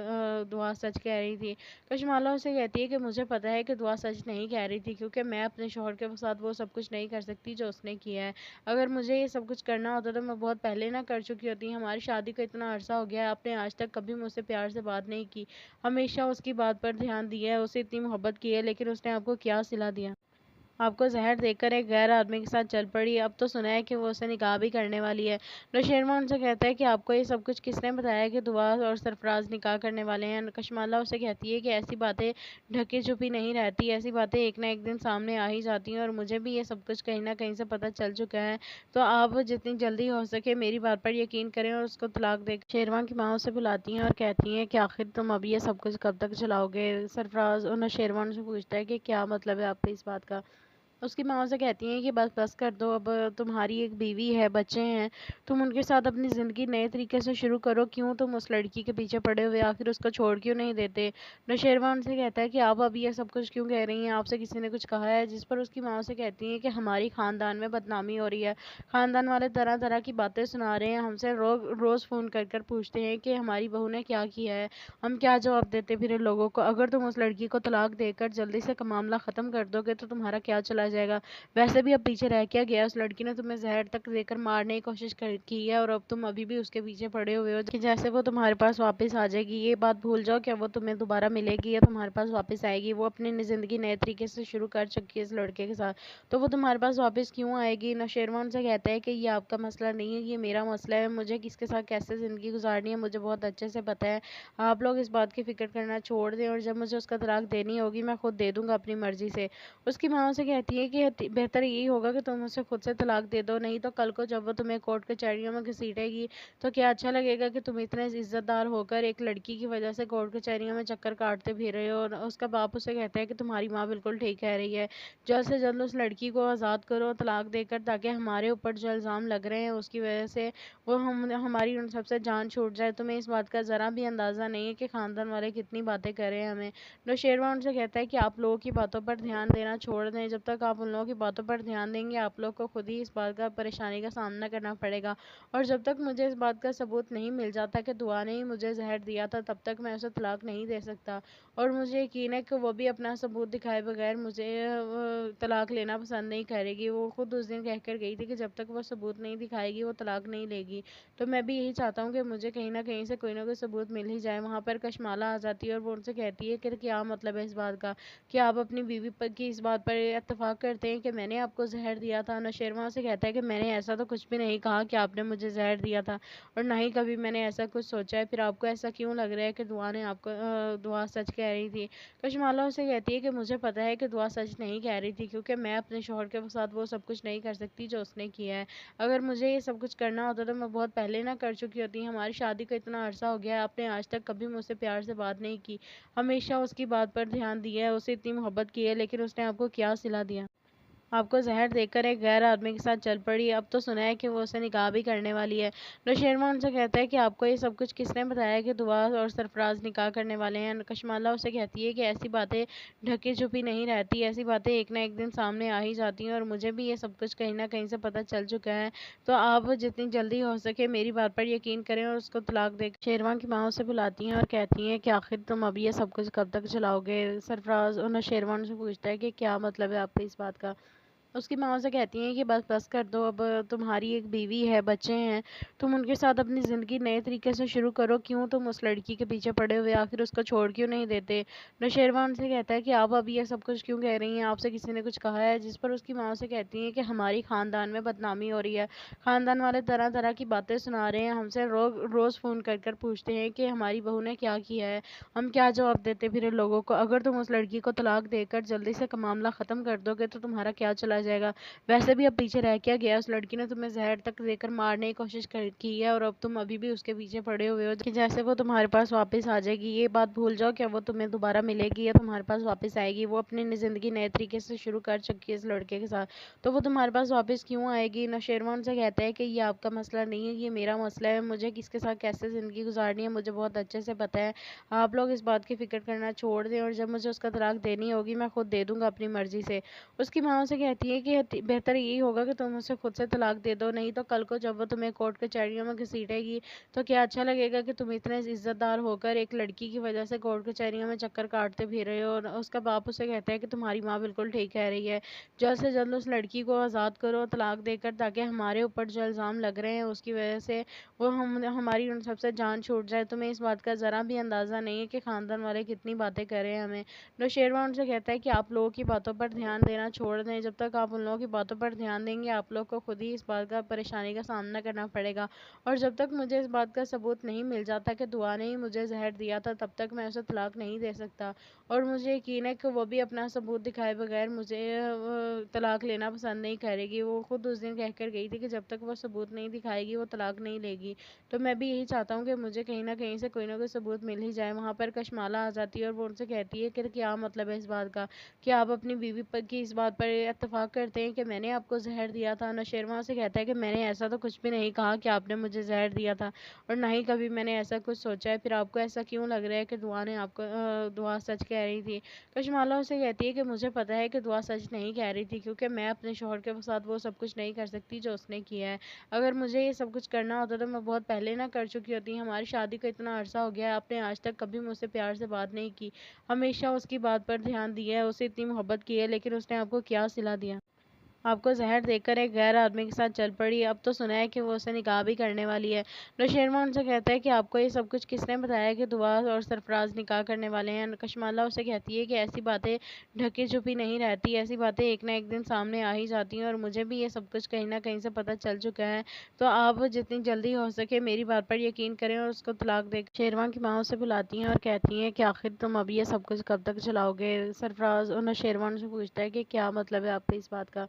دعا سچ کہہ رہی تھی؟ کشمالہ اسے کہتی ہے کہ مجھے پتا ہے کہ دعا سچ نہیں کہہ رہی تھی، کیونکہ میں اپنے شوہر کے ساتھ وہ سب کچھ نہیں کر سکتی جو اس نے کیا ہے، اگر مجھے یہ سب کچھ کرنا ہوتا تو میں بہت پہلے نہ کر چکی ہوتی۔ ہماری شادی کو اتنا عرصہ ہو گیا ہے، آپ نے آج تک کبھی مجھ سے پیار سے بات نہیں کی، ہمیشہ اس کی بات پر دھیان دیا ہے، اسے اتنی محبت کی ہے، لیکن اس نے آپ کو کیا صلہ دیا؟ آپ کو زہر دے کر ایک غیر آدمی کے ساتھ چل پڑی، اب تو سنا ہے کہ وہ اسے نکاح بھی کرنے والی ہے۔ نوشیروان ان سے کہتا ہے کہ آپ کو یہ سب کچھ کس نے بتایا کہ دعا اور سرفراز نکاح کرنے والے ہیں؟ کشمالہ اسے کہتی ہے کہ ایسی باتیں ڈھکی چھپی نہیں رہتی، ایسی باتیں ایک نہ ایک دن سامنے آ ہی جاتی ہیں، اور مجھے بھی یہ سب کچھ کہیں نہ کہیں سے پتہ چل چکا ہے، تو آپ جتنی جلدی ہو سکے میری بات پر یقین کریں اور اس کو طلاق دے۔ شیروان کی ماں اسے بلاتی ہیں اور کہتی ہیں کہ آخر تم اب یہ سب کچھ کب تک چلاؤ گے؟ سرفراز نوشیروان سے پوچھتا ہے کہ کیا مطلب ہے آپ کی اس بات کا؟ اس کی ماں سے کہتی ہیں کہ بس کر دو، اب تمہاری ایک بیوی ہے، بچے ہیں، تم ان کے ساتھ اپنی زندگی نئے طریقے سے شروع کرو، کیوں تم اس لڑکی کے پیچھے پڑے ہوئے آخر اس کو چھوڑ کیوں نہیں دیتے؟ نوشیروان سے کہتا ہے کہ آپ اب یہ سب کچھ کیوں کہہ رہی ہیں، آپ سے کسی نے کچھ کہا ہے؟ جس پر اس کی ماں سے کہتی ہیں کہ ہماری خاندان میں بدنامی ہو رہی ہے، خاندان والے طرح طرح کی باتیں سنا رہے ہیں، ہم سے روز فون کر کر پوچھتے ہیں کہ ہماری بہو نے کیا کیا ہے، ہم کیا جواب دیتے پھر ان لوگوں کو؟ اگر تم اس لڑکی کو طلاق دے کر جلدی سے معاملہ ختم کر دو گے تو تمہارا کیا چلا جائے گا؟ ویسے بھی اب پیچھے رہ کیا گیا، اس لڑکی نے تمہیں زہر تک دے کر مارنے کی کوشش کی ہے، اور اب تم ابھی بھی اس کے پیچھے پڑے ہوئے ہو کہ جیسے وہ تمہارے پاس واپس آ جائے گی۔ یہ بات بھول جاؤ کہ وہ تمہیں دوبارہ ملے گی یا تمہارے پاس واپس آئے گی، وہ اپنی زندگی نئے طریقے سے شروع کر چکی ہے اس لڑکے کے ساتھ، تو وہ تمہارے پاس واپس کیوں آئے گی؟ نوشیروان سے کہتا ہے کہ یہ آپ کا مسئلہ نہیں ہے، یہ میرا مسئلہ ہے، مجھے کس کے ساتھ کیسے زندگی گزارنی ہے مجھے بہت اچھے سے پتہ ہے، آپ لوگ اس بات کی فکر کرنا چھوڑ دیں، اور جب مجھے اس کا طلاق دینی ہوگی میں خود دے دوں گا اپنی مرضی سے۔ اس کی ماں سے کہتی ہے کہ بہتر یہی ہوگا کہ تم اسے خود سے طلاق دے دو، نہیں تو کل کو جب وہ تمہیں کورٹ کچہریوں میں گھسیٹے گی تو کیا اچھا لگے گا کہ تم اتنے عزت دار ہو کر ایک لڑکی کی وجہ سے کورٹ کچہریوں میں چکر کاٹتے پھر رہے ہو؟ اس کا باپ اسے کہتا ہے کہ تمہاری ماں بالکل ٹھیک کہہ رہی ہے، جلد سے جلد اس لڑکی کو آزاد کرو طلاق دے کر، تاکہ ہمارے اوپر جو الزام لگ رہے ہیں اس کی وجہ سے وہ ہماری ان سب سے جان چھوٹ جائے۔ تمہیں اس بات کا ذرا بھی اندازہ نہیں ہے کہ خاندان والے کتنی باتیں کر رہے ہیں ہمیں۔ نوشیروان ان سے کہتا ہے کہ آپ لوگوں کی باتوں پر دھیان دینا چھوڑ دیں، جب تک آپ ان لوگوں کی باتوں پر دھیان دیں گے آپ لوگ کو خود ہی اس بات کا پریشانی کا سامنا کرنا پڑے گا، اور جب تک مجھے اس بات کا ثبوت نہیں مل جاتا کہ دعا نے ہی مجھے زہر دیا تھا تب تک میں اسے طلاق نہیں دے سکتا، اور مجھے یقین ہے کہ وہ بھی اپنا ثبوت دکھائے بغیر مجھے طلاق لینا پسند نہیں کرے گی۔ وہ خود اس دن کہہ کر گئی تھی کہ جب تک وہ ثبوت نہیں دکھائے گی وہ طلاق نہیں لے گی، تو میں بھی یہی چاہتا ہوں کہ مجھے کہیں نہ کہیں سے کوئی نہ کوئی ثبوت مل ہی جائے۔ وہاں پر کشمالہ آ جاتی ہے اور وہ ان سے کہتی ہے کہ کیا مطلب ہے اس بات کا، کہ آپ اپنی بیوی کی اس بات پر اتفاق کرتے ہیں کہ میں نے آپ کو زہر دیا تھا؟ نوشیروان سے کہتا ہے کہ میں نے ایسا تو کچھ بھی نہیں کہا کہ آپ نے مجھے زہر دیا تھا، اور نہ ہی کبھی میں نے ایسا کچھ سوچا ہے، پھر آپ کو ایسا کیوں لگ رہا ہے کہ دعا نے آپ کو دعا سچ کہہ رہی تھی؟ کشمالہ اسے کہتی ہے کہ مجھے پتا ہے کہ دعا سچ نہیں کہہ رہی تھی، کیونکہ میں اپنے شوہر کے ساتھ وہ سب کچھ نہیں کر سکتی جو اس نے کیا ہے، اگر مجھے یہ سب کچھ کرنا ہوتا تو میں بہت پہلے نہ کر چکی ہوتی، ہماری شادی کو اتنا عرصہ ہو گیا ہے، آپ نے آج تک کبھی مجھ سے پیار سے بات نہیں کی، ہمیشہ اس کی بات پر دھیان دیا ہے، اسے اتنی محبت کی ہے، لیکن اس نے آپ کو کیا صلہ دیا؟ آپ کو زہر دے کر ایک غیر آدمی کے ساتھ چل پڑی، اب تو سنا ہے کہ وہ اسے نکاح بھی کرنے والی ہے۔ نوشیروان ان سے کہتا ہے کہ آپ کو یہ سب کچھ کس نے بتایا کہ دعا اور سرفراز نکاح کرنے والے ہیں؟ کشمالہ اسے کہتی ہے کہ ایسی باتیں ڈھکی چھپی نہیں رہتی، ایسی باتیں ایک نہ ایک دن سامنے آ ہی جاتی ہیں، اور مجھے بھی یہ سب کچھ کہیں نہ کہیں سے پتہ چل چکا ہے، تو آپ جتنی جلدی ہو سکے میری بات پر یقین کریں اور اس کو طلاق دے۔ شیروان کی ماں اسے بلاتی ہیں اور کہتی ہیں کہ آخر تم اب یہ سب کچھ کب تک چلاؤ گے؟ سرفراز نوشیروان سے پوچھتا ہے کہ کیا مطلب ہے آپ کی اس بات کا؟ اس کی ماں سے کہتی ہیں کہ بس کر دو، اب تمہاری ایک بیوی ہے، بچے ہیں، تم ان کے ساتھ اپنی زندگی نئے طریقے سے شروع کرو، کیوں تم اس لڑکی کے پیچھے پڑے ہوئے آخر اس کو چھوڑ کیوں نہیں دیتے؟ نوشیروان سے کہتا ہے کہ آپ اب یہ سب کچھ کیوں کہہ رہی ہیں، آپ سے کسی نے کچھ کہا ہے؟ جس پر اس کی ماں سے کہتی ہیں کہ ہماری خاندان میں بدنامی ہو رہی ہے، خاندان والے طرح طرح کی باتیں سنا رہے ہیں، ہم سے روز فون کر کر پوچھتے ہیں کہ ہماری بہو نے کیا کیا ہے، ہم کیا جواب دیتے پھر ان لوگوں کو؟ اگر تم اس لڑکی کو طلاق دے کر جلدی سے معاملہ ختم کر دو گے تو تمہارا کیا چلا جائے گا؟ ویسے بھی اب پیچھے رہ کیا گیا، اس لڑکی نے تمہیں زہر تک دے کر مارنے کی کوشش کی ہے، اور اب تم ابھی بھی اس کے پیچھے پڑے ہوئے ہو کہ جیسے وہ تمہارے پاس واپس آ جائے گی۔ یہ بات بھول جاؤ کہ وہ تمہیں دوبارہ ملے گی یا تمہارے پاس واپس آئے گی، وہ اپنی زندگی نئے طریقے سے شروع کر چکی ہے اس لڑکے کے ساتھ، تو وہ تمہارے پاس واپس کیوں آئے گی؟ نوشیروان سے کہتا ہے کہ یہ آپ کا مسئلہ نہیں ہے، یہ میرا مسئلہ ہے، مجھے کس کے ساتھ کیسے زندگی گزارنی ہے مجھے بہت اچھے سے پتہ ہے، آپ لوگ اس بات کی فکر کرنا چھوڑ دیں، اور جب مجھے اس کا طلاق دینی ہوگی میں خود دے دوں گا اپنی مرضی سے۔ اس کی ماں سے کہتی ہے کہتی ہے کہ بہتر یہی ہوگا کہ تم اسے خود سے طلاق دے دو، نہیں تو کل کو جب وہ تمہیں کورٹ کچہریوں میں گھسیٹے گی تو کیا اچھا لگے گا کہ تم اتنے عزت دار ہو کر ایک لڑکی کی وجہ سے کورٹ کچہریوں میں چکر کاٹتے پھر رہے ہو۔ اور اس کا باپ اسے کہتا ہے کہ تمہاری ماں بالکل ٹھیک کہہ رہی ہے، جلد سے جلد اس لڑکی کو آزاد کرو طلاق دے کر، تاکہ ہمارے اوپر جو الزام لگ رہے ہیں اس کی وجہ سے وہ ہماری ان سب سے جان چھوٹ جائے۔ تمہیں اس بات کا ذرا بھی اندازہ نہیں ہے کہ خاندان والے کتنی باتیں کر رہے ہیں ہمیں۔ نوشیروان ان سے کہتا ہے کہ آپ لوگوں کی باتوں پر دھیان دینا چھوڑ دیں، جب تک آپ ان لوگوں کی باتوں پر دھیان دیں گے آپ لوگ کو خود ہی اس بات کا پریشانی کا سامنا کرنا پڑے گا، اور جب تک مجھے اس بات کا ثبوت نہیں مل جاتا کہ دعا نے ہی مجھے زہر دیا تھا تب تک میں اسے طلاق نہیں دے سکتا، اور مجھے یقین ہے کہ وہ بھی اپنا ثبوت دکھائے بغیر مجھے طلاق لینا پسند نہیں کرے گی۔ وہ خود اس دن کہہ کر گئی تھی کہ جب تک وہ ثبوت نہیں دکھائے گی وہ طلاق نہیں لے گی، تو میں بھی یہی چاہتا ہوں کہ مجھے کہیں نہ کہیں سے کوئی نہ کوئی ثبوت مل ہی جائے۔ وہاں پر کشمالہ آ جاتی ہے اور وہ ان سے کہتی ہے کہ کیا مطلب ہے اس بات کا کہ آپ اپنی بیوی کی اس بات پر اتفاق کرتے ہیں کہ میں نے آپ کو زہر دیا تھا۔ نوشیروان سے کہتا ہے کہ میں نے ایسا تو کچھ بھی نہیں کہا کہ آپ نے مجھے زہر دیا تھا، اور نہ ہی کبھی میں نے ایسا کچھ سوچا ہے، پھر آپ کو ایسا کیوں لگ رہا ہے کہ دعا نے آپ کو دعا سچ کہہ رہی تھی۔ کشمالہ اسے کہتی ہے کہ مجھے پتا ہے کہ دعا سچ نہیں کہہ رہی تھی، کیونکہ میں اپنے شوہر کے ساتھ وہ سب کچھ نہیں کر سکتی جو اس نے کیا ہے۔ اگر مجھے یہ سب کچھ کرنا ہوتا تو میں بہت پہلے نہ کر چکی ہوتی۔ ہماری شادی کو اتنا عرصہ ہو گیا ہے، آپ نے آج تک کبھی مجھ سے پیار سے بات نہیں کی، ہمیشہ اس کی بات پر دھیان دیا ہے، اسے اتنی محبت کی ہے، لیکن اس نے آپ کو کیا صلہ دیا؟ آپ کو زہر دے کر ایک غیر آدمی کے ساتھ چل پڑی، اب تو سنا ہے کہ وہ اسے نکاح بھی کرنے والی ہے۔ نوشیروان ان سے کہتا ہے کہ آپ کو یہ سب کچھ کس نے بتایا کہ دعا اور سرفراز نکاح کرنے والے ہیں؟ کشمالہ اسے کہتی ہے کہ ایسی باتیں ڈھکی چھپی نہیں رہتی، ایسی باتیں ایک نہ ایک دن سامنے آ ہی جاتی ہیں، اور مجھے بھی یہ سب کچھ کہیں نہ کہیں سے پتہ چل چکا ہے، تو آپ جتنی جلدی ہو سکے میری بات پر یقین کریں اور اس کو طلاق دے۔ شیروان کی ماں اسے بلاتی ہیں اور کہتی ہیں کہ آخر تم اب یہ سب کچھ کب تک چلاؤ گے؟ سرفراز اور نوشیروان سے پوچھتا ہے کہ کیا مطلب ہے آپ کو اس بات کا؟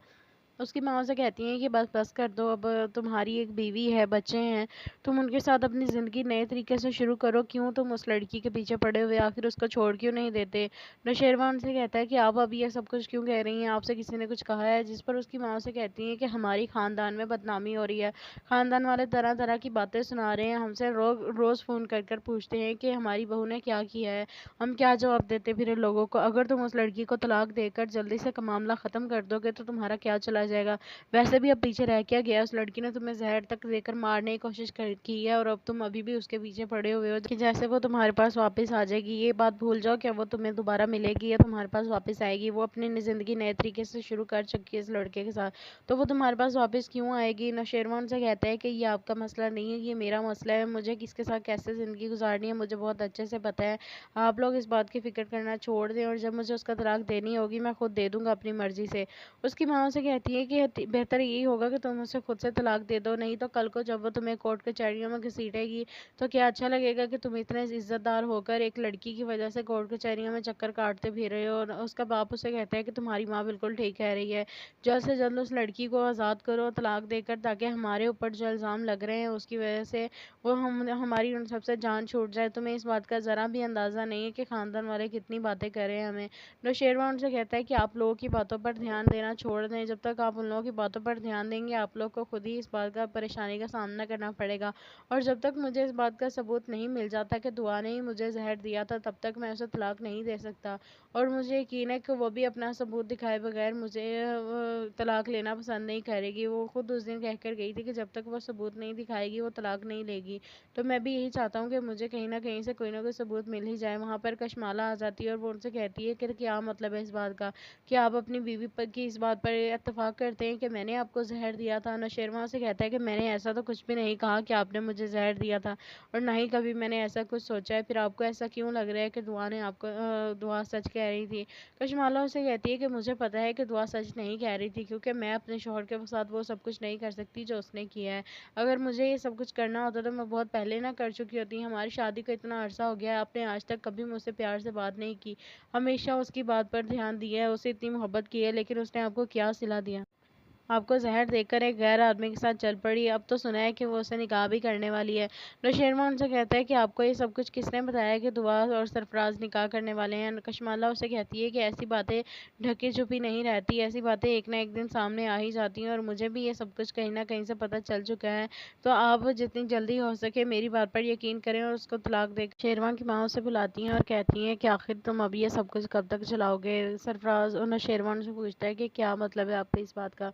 اس کی ماں سے کہتی ہیں کہ بس کر دو، اب تمہاری ایک بیوی ہے، بچے ہیں، تم ان کے ساتھ اپنی زندگی نئے طریقے سے شروع کرو، کیوں تم اس لڑکی کے پیچھے پڑے ہوئے آخر اس کو چھوڑ کیوں نہیں دیتے؟ نوشیروان سے کہتا ہے کہ آپ اب یہ سب کچھ کیوں کہہ رہی ہیں، آپ سے کسی نے کچھ کہا ہے؟ جس پر اس کی ماں سے کہتی ہیں کہ ہماری خاندان میں بدنامی ہو رہی ہے، خاندان والے طرح طرح کی باتیں سنا رہے ہیں، ہم سے روز فون کر کر پوچھتے ہیں کہ ہماری بہو نے کیا کیا ہے، ہم کیا جواب دیتے پھر ان لوگوں کو؟ اگر تم اس لڑکی کو طلاق دے کر جلدی سے معاملہ ختم کر دو گے تو تمہارا کیا چلا جائے گا؟ ویسے بھی اب پیچھے رہ کیا گیا، اس لڑکی نے تمہیں زہر تک دے کر مارنے کی کوشش کی ہے، اور اب تم ابھی بھی اس کے پیچھے پڑے ہوئے ہو کہ جیسے وہ تمہارے پاس واپس آ جائے گی۔ یہ بات بھول جاؤ کہ وہ تمہیں دوبارہ ملے گی یا تمہارے پاس واپس آئے گی، وہ اپنی زندگی نئے طریقے سے شروع کر چکی ہے اس لڑکے کے ساتھ، تو وہ تمہارے پاس واپس کیوں آئے گی؟ نوشیروان سے کہتا ہے کہ یہ آپ کا مسئلہ نہیں ہے، یہ میرا مسئلہ ہے، مجھے کس کے ساتھ کیسے زندگی گزارنی ہے مجھے بہت اچھے سے پتہ ہے، آپ لوگ اس بات کی فکر کرنا چھوڑ دیں، اور جب مجھے اس کا طلاق دینی ہوگی میں خود دے دوں گا اپنی مرضی سے۔ اس کی ماں سے کہتی ہے کہ بہتر یہی ہوگا کہ تم اسے خود سے طلاق دے دو، نہیں تو کل کو جب وہ تمہیں کورٹ کچہریوں میں گھسیٹے گی تو کیا اچھا لگے گا کہ تم اتنے عزت دار ہو کر ایک لڑکی کی وجہ سے کورٹ کچہریوں میں چکر کاٹتے پھر رہے ہو۔ اور اس کا باپ اسے کہتا ہے کہ تمہاری ماں بالکل ٹھیک کہہ رہی ہے، جلد سے جلد اس لڑکی کو آزاد کرو طلاق دے کر، تاکہ ہمارے اوپر جو الزام لگ رہے ہیں اس کی وجہ سے وہ ہماری ان سب سے جان چھوٹ جائے۔ تمہیں اس بات کا ذرا بھی اندازہ نہیں ہے کہ خاندان والے کتنی باتیں کر رہے ہیں ہمیں۔ نوشیروان سے کہتا ہے کہ آپ لوگوں کی باتوں پر دھیان دینا چھوڑ دیں، جب تک آپ ان لوگوں کی باتوں پر دھیان دیں گے آپ لوگ کو خود ہی اس بات کا پریشانی کا سامنا کرنا پڑے گا، اور جب تک مجھے اس بات کا ثبوت نہیں مل جاتا کہ دعا نے ہی مجھے زہر دیا تھا تب تک میں اسے طلاق نہیں دے سکتا، اور مجھے یقین ہے کہ وہ بھی اپنا ثبوت دکھائے بغیر مجھے طلاق لینا پسند نہیں کرے گی۔ وہ خود اس دن کہہ کر گئی تھی کہ جب تک وہ ثبوت نہیں دکھائے گی وہ طلاق نہیں لے گی، تو میں بھی یہی چاہتا ہوں کہ مجھے کہیں نہ کہیں سے کوئی نہ کوئی ثبوت مل ہی جائے۔ وہاں پر کشمالہ آ جاتی ہے اور وہ ان سے کہتی ہے کہ کیا مطلب ہے اس بات کا کہ آپ اپنی بیوی کی اس بات پر اتفاق کرتے ہیں کہ میں نے آپ کو زہر دیا تھا؟ نوشیروان سے کہتا ہے کہ میں نے ایسا تو کچھ بھی نہیں کہا کہ آپ نے مجھے زہر دیا تھا، اور نہ ہی کبھی میں نے ایسا کچھ سوچا ہے، پھر آپ کو ایسا کیوں لگ رہا ہے کہ دعا نے آپ کو دعا سچ کہہ رہی تھی؟ کشمالہ اسے کہتی ہے کہ مجھے پتا ہے کہ دعا سچ نہیں کہہ رہی تھی، کیونکہ میں اپنے شوہر کے ساتھ وہ سب کچھ نہیں کر سکتی جو اس نے کیا ہے، اگر مجھے یہ سب کچھ کرنا ہوتا تو میں بہت پہلے نہ کر چکی ہوتی۔ ہماری شادی کو اتنا عرصہ ہو گیا ہے، آپ نے آج تک کبھی مجھ سے پیار سے بات نہیں کی، ہمیشہ اس کی بات پر دھیان دیا ہے، اسے اتنی محبت کی ہے، لیکن اس نے آپ کو کیا صلہ دیا؟ آپ کو زہر دے کر ایک غیر آدمی کے ساتھ چل پڑی، اب تو سنا ہے کہ وہ اسے نکاح بھی کرنے والی ہے۔ نوشیروان ان سے کہتا ہے کہ آپ کو یہ سب کچھ کس نے بتایا کہ دعا اور سرفراز نکاح کرنے والے ہیں؟ کشمالہ اسے کہتی ہے کہ ایسی باتیں ڈھکی چھپی نہیں رہتی، ایسی باتیں ایک نہ ایک دن سامنے آ ہی جاتی ہیں، اور مجھے بھی یہ سب کچھ کہیں نہ کہیں سے پتہ چل چکا ہے، تو آپ جتنی جلدی ہو سکے میری بات پر یقین کریں اور اس کو طلاق دے۔ شیروان کی ماں اسے بلاتی ہیں اور کہتی ہیں کہ آخر تم ابھی یہ سب کچھ کب تک چلاؤ گے؟ سرفراز اور شیروان سے پوچھتا ہے کہ کیا مطلب ہے آپ کی اس بات کا؟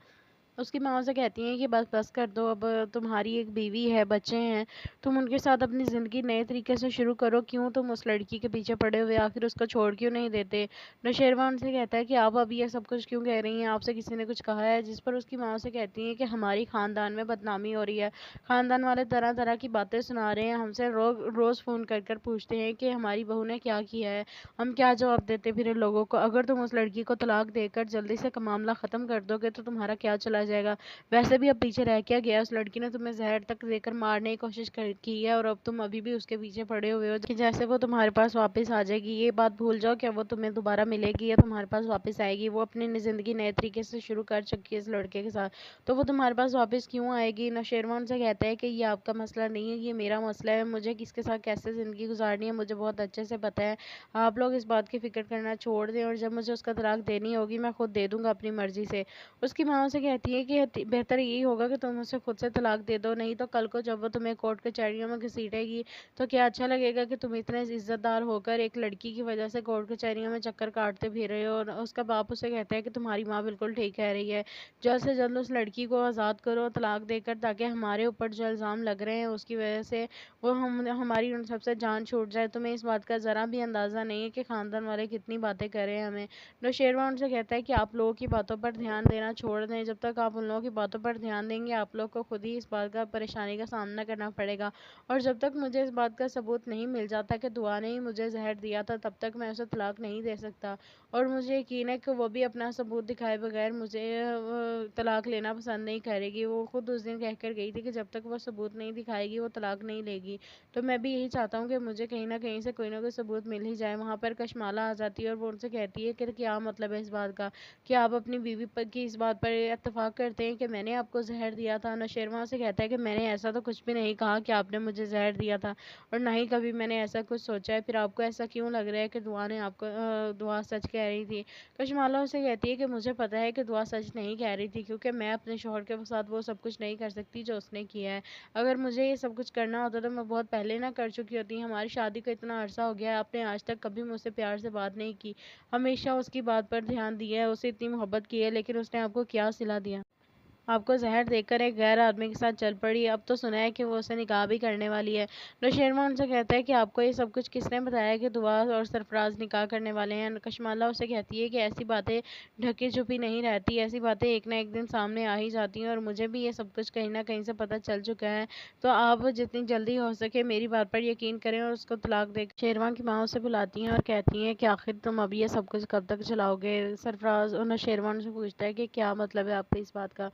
اس کی ماں سے کہتی ہیں کہ بس کر دو، اب تمہاری ایک بیوی ہے، بچے ہیں، تم ان کے ساتھ اپنی زندگی نئے طریقے سے شروع کرو، کیوں تم اس لڑکی کے پیچھے پڑے ہوئے آخر اس کو چھوڑ کیوں نہیں دیتے؟ نوشیروان سے کہتا ہے کہ آپ ابھی یہ سب کچھ کیوں کہہ رہی ہیں، آپ سے کسی نے کچھ کہا ہے؟ جس پر اس کی ماں سے کہتی ہیں کہ ہماری خاندان میں بدنامی ہو رہی ہے، خاندان والے طرح طرح کی باتیں سنا رہے ہیں، ہم سے روز فون کر کر پوچھتے ہیں کہ ہماری بہو نے کیا کیا ہے، ہم کیا جواب دیتے پھر ان لوگوں کو؟ اگر تم اس لڑکی کو طلاق دے کر جلدی سے معاملہ ختم کر دو گے تو تمہارا کیا چلا جائے گا؟ ویسے بھی اب پیچھے رہ کیا گیا، اس لڑکی نے تمہیں زہر تک دے کر مارنے کی کوشش کی ہے، اور اب تم ابھی بھی اس کے پیچھے پڑے ہوئے ہو کہ جیسے وہ تمہارے پاس واپس آ جائے گی۔ یہ بات بھول جاؤ کہ وہ تمہیں دوبارہ ملے گی یا تمہارے پاس واپس آئے گی، وہ اپنی زندگی نئے طریقے سے شروع کر چکی ہے اس لڑکے کے ساتھ، تو وہ تمہارے پاس واپس کیوں آئے گی؟ نوشیروان سے کہتا ہے کہ یہ آپ کا مسئلہ نہیں ہے، یہ میرا مسئلہ ہے، مجھے کس کے ساتھ کیسے زندگی گزارنی ہے مجھے بہت اچھے سے پتہ ہے، آپ لوگ اس بات کی فکر کرنا چھوڑ دیں، اور جب مجھے اس کا طلاق دینی ہوگی میں خود دے دوں گا اپنی مرضی سے۔ اس کی ماں سے کہتی ہے کہ بہتر یہی ہوگا کہ تم اسے خود سے طلاق دے دو، نہیں تو کل کو جب وہ تمہیں کورٹ کچہریوں میں گھسیٹے گی تو کیا اچھا لگے گا کہ تم اتنے عزت دار ہو کر ایک لڑکی کی وجہ سے کورٹ کچہریوں میں چکر کاٹتے پھر رہے ہو؟ اور اس کا باپ اسے کہتا ہے کہ تمہاری ماں بالکل ٹھیک کہہ رہی ہے، جلد سے جلد اس لڑکی کو آزاد کرو طلاق دے کر، تاکہ ہمارے اوپر جو الزام لگ رہے ہیں اس کی وجہ سے وہ ہماری ان سب سے جان چھوٹ جائے۔ تمہیں اس بات کا ذرا بھی اندازہ نہیں ہے کہ خاندان والے کتنی باتیں کر رہے ہیں ہمیں۔ نوشیروان سے کہتا ہے کہ آپ لوگوں کی باتوں پر دھیان دینا چھوڑ دیں، جب تک آپ ان لوگوں کی باتوں پر دھیان دیں گے آپ لوگ کو خود ہی اس بات کا پریشانی کا سامنا کرنا پڑے گا، اور جب تک مجھے اس بات کا ثبوت نہیں مل جاتا کہ دعا نے ہی مجھے زہر دیا تھا تب تک میں اسے طلاق نہیں دے سکتا، اور مجھے یقین ہے کہ وہ بھی اپنا ثبوت دکھائے بغیر مجھے طلاق لینا پسند نہیں کرے گی۔ وہ خود اس دن کہہ کر گئی تھی کہ جب تک وہ ثبوت نہیں دکھائے گی وہ طلاق نہیں لے گی، تو میں بھی یہی چاہتا ہوں کہ مجھے کہیں نہ کہیں سے کوئی نہ کوئی ثبوت مل ہی جائے۔ وہاں پر کشمالہ آ جاتی ہے اور وہ ان سے کہتی ہے کہ کیا مطلب ہے اس بات کا، کہ آپ اپنی بیوی کی اس بات پر اتفاق کرتے ہیں کہ میں نے آپ کو زہر دیا تھا؟ نوشیروان سے کہتا ہے کہ میں نے ایسا تو کچھ بھی نہیں کہا کہ آپ نے مجھے زہر دیا تھا، اور نہ ہی کبھی میں نے ایسا کچھ سوچا ہے، پھر آپ کو ایسا کیوں لگ رہا ہے کہ دعا نے آپ کو دعا سچ کہہ رہی تھی؟ کشمالہ اسے کہتی ہے کہ مجھے پتا ہے کہ دعا سچ نہیں کہہ رہی تھی، کیونکہ میں اپنے شوہر کے ساتھ وہ سب کچھ نہیں کر سکتی جو اس نے کیا ہے، اگر مجھے یہ سب کچھ کرنا ہوتا تو میں بہت پہلے نہ کر چکی ہوتی، ہماری شادی کو اتنا عرصہ ہو گیا ہے، آپ نے آج تک کبھی مجھ سے پیار سے بات نہیں کی، ہمیشہ اس کی بات پر دھیان دیا ہے، اسے اتنی محبت کی ہے، لیکن اس نے آپ کو کیا صلہ دیا؟ آپ کو زہر دے کر ایک غیر آدمی کے ساتھ چل پڑی، اب تو سنا ہے کہ وہ اسے نکاح بھی کرنے والی ہے۔ نوشیروان سے کہتا ہے کہ آپ کو یہ سب کچھ کس نے بتایا کہ دعا اور سرفراز نکاح کرنے والے ہیں؟ کشمالہ اسے کہتی ہے کہ ایسی باتیں ڈھکی چھپی نہیں رہتی، ایسی باتیں ایک نہ ایک دن سامنے آ ہی جاتی ہیں، اور مجھے بھی یہ سب کچھ کہیں نہ کہیں سے پتہ چل چکا ہے، تو آپ جتنی جلدی ہو سکے میری بات پر یقین کریں اور اس کو طلاق دے۔ شیروان کی ماں اسے بلاتی ہیں اور کہتی ہیں کہ آخر تم ابھی یہ سب کچھ کب تک چلاؤ گے؟ سرفراز اور نوشیروان سے پوچھتا ہے کہ کیا مطلب ہے آپ کی اس بات کا؟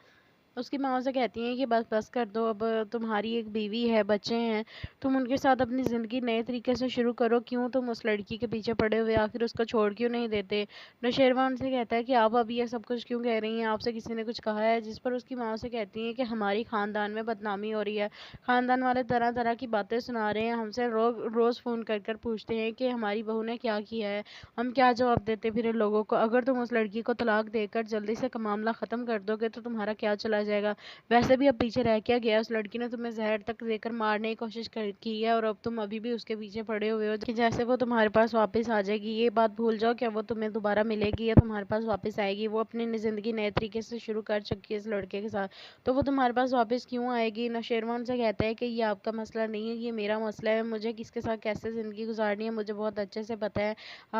اس کی ماں سے کہتی ہیں کہ بس کر دو، اب تمہاری ایک بیوی ہے، بچے ہیں، تم ان کے ساتھ اپنی زندگی نئے طریقے سے شروع کرو، کیوں تم اس لڑکی کے پیچھے پڑے ہوئے آخر اس کو چھوڑ کیوں نہیں دیتے؟ نوشیروان سے کہتا ہے کہ آپ ابھی یہ سب کچھ کیوں کہہ رہی ہیں، آپ سے کسی نے کچھ کہا ہے؟ جس پر اس کی ماں سے کہتی ہیں کہ ہماری خاندان میں بدنامی ہو رہی ہے، خاندان والے طرح طرح کی باتیں سنا رہے ہیں، ہم سے روز فون کر کر پوچھتے ہیں کہ ہماری بہو نے کیا کیا ہے، ہم کیا جواب دیتے پھر ان لوگوں کو؟ اگر تم اس لڑکی کو طلاق دے کر جلدی سے معاملہ ختم کر دو گے تو تمہارا کیا چلا جائے گا؟ ویسے بھی اب پیچھے رہ کیا گیا، اس لڑکی نے تمہیں زہر تک دے کر مارنے کی کوشش کی ہے، اور اب تم ابھی بھی اس کے پیچھے پڑے ہوئے ہو کہ جیسے وہ تمہارے پاس واپس آ جائے گی۔ یہ بات بھول جاؤ کہ وہ تمہیں دوبارہ ملے گی یا تمہارے پاس واپس آئے گی، وہ اپنی زندگی نئے طریقے سے شروع کر چکی ہے اس لڑکے کے ساتھ، تو وہ تمہارے پاس واپس کیوں آئے گی؟ نوشیروان سے کہتا ہے کہ یہ آپ کا مسئلہ نہیں ہے، یہ میرا مسئلہ ہے، مجھے کس کے ساتھ کیسے زندگی گزارنی ہے مجھے بہت اچھے سے پتہ ہے،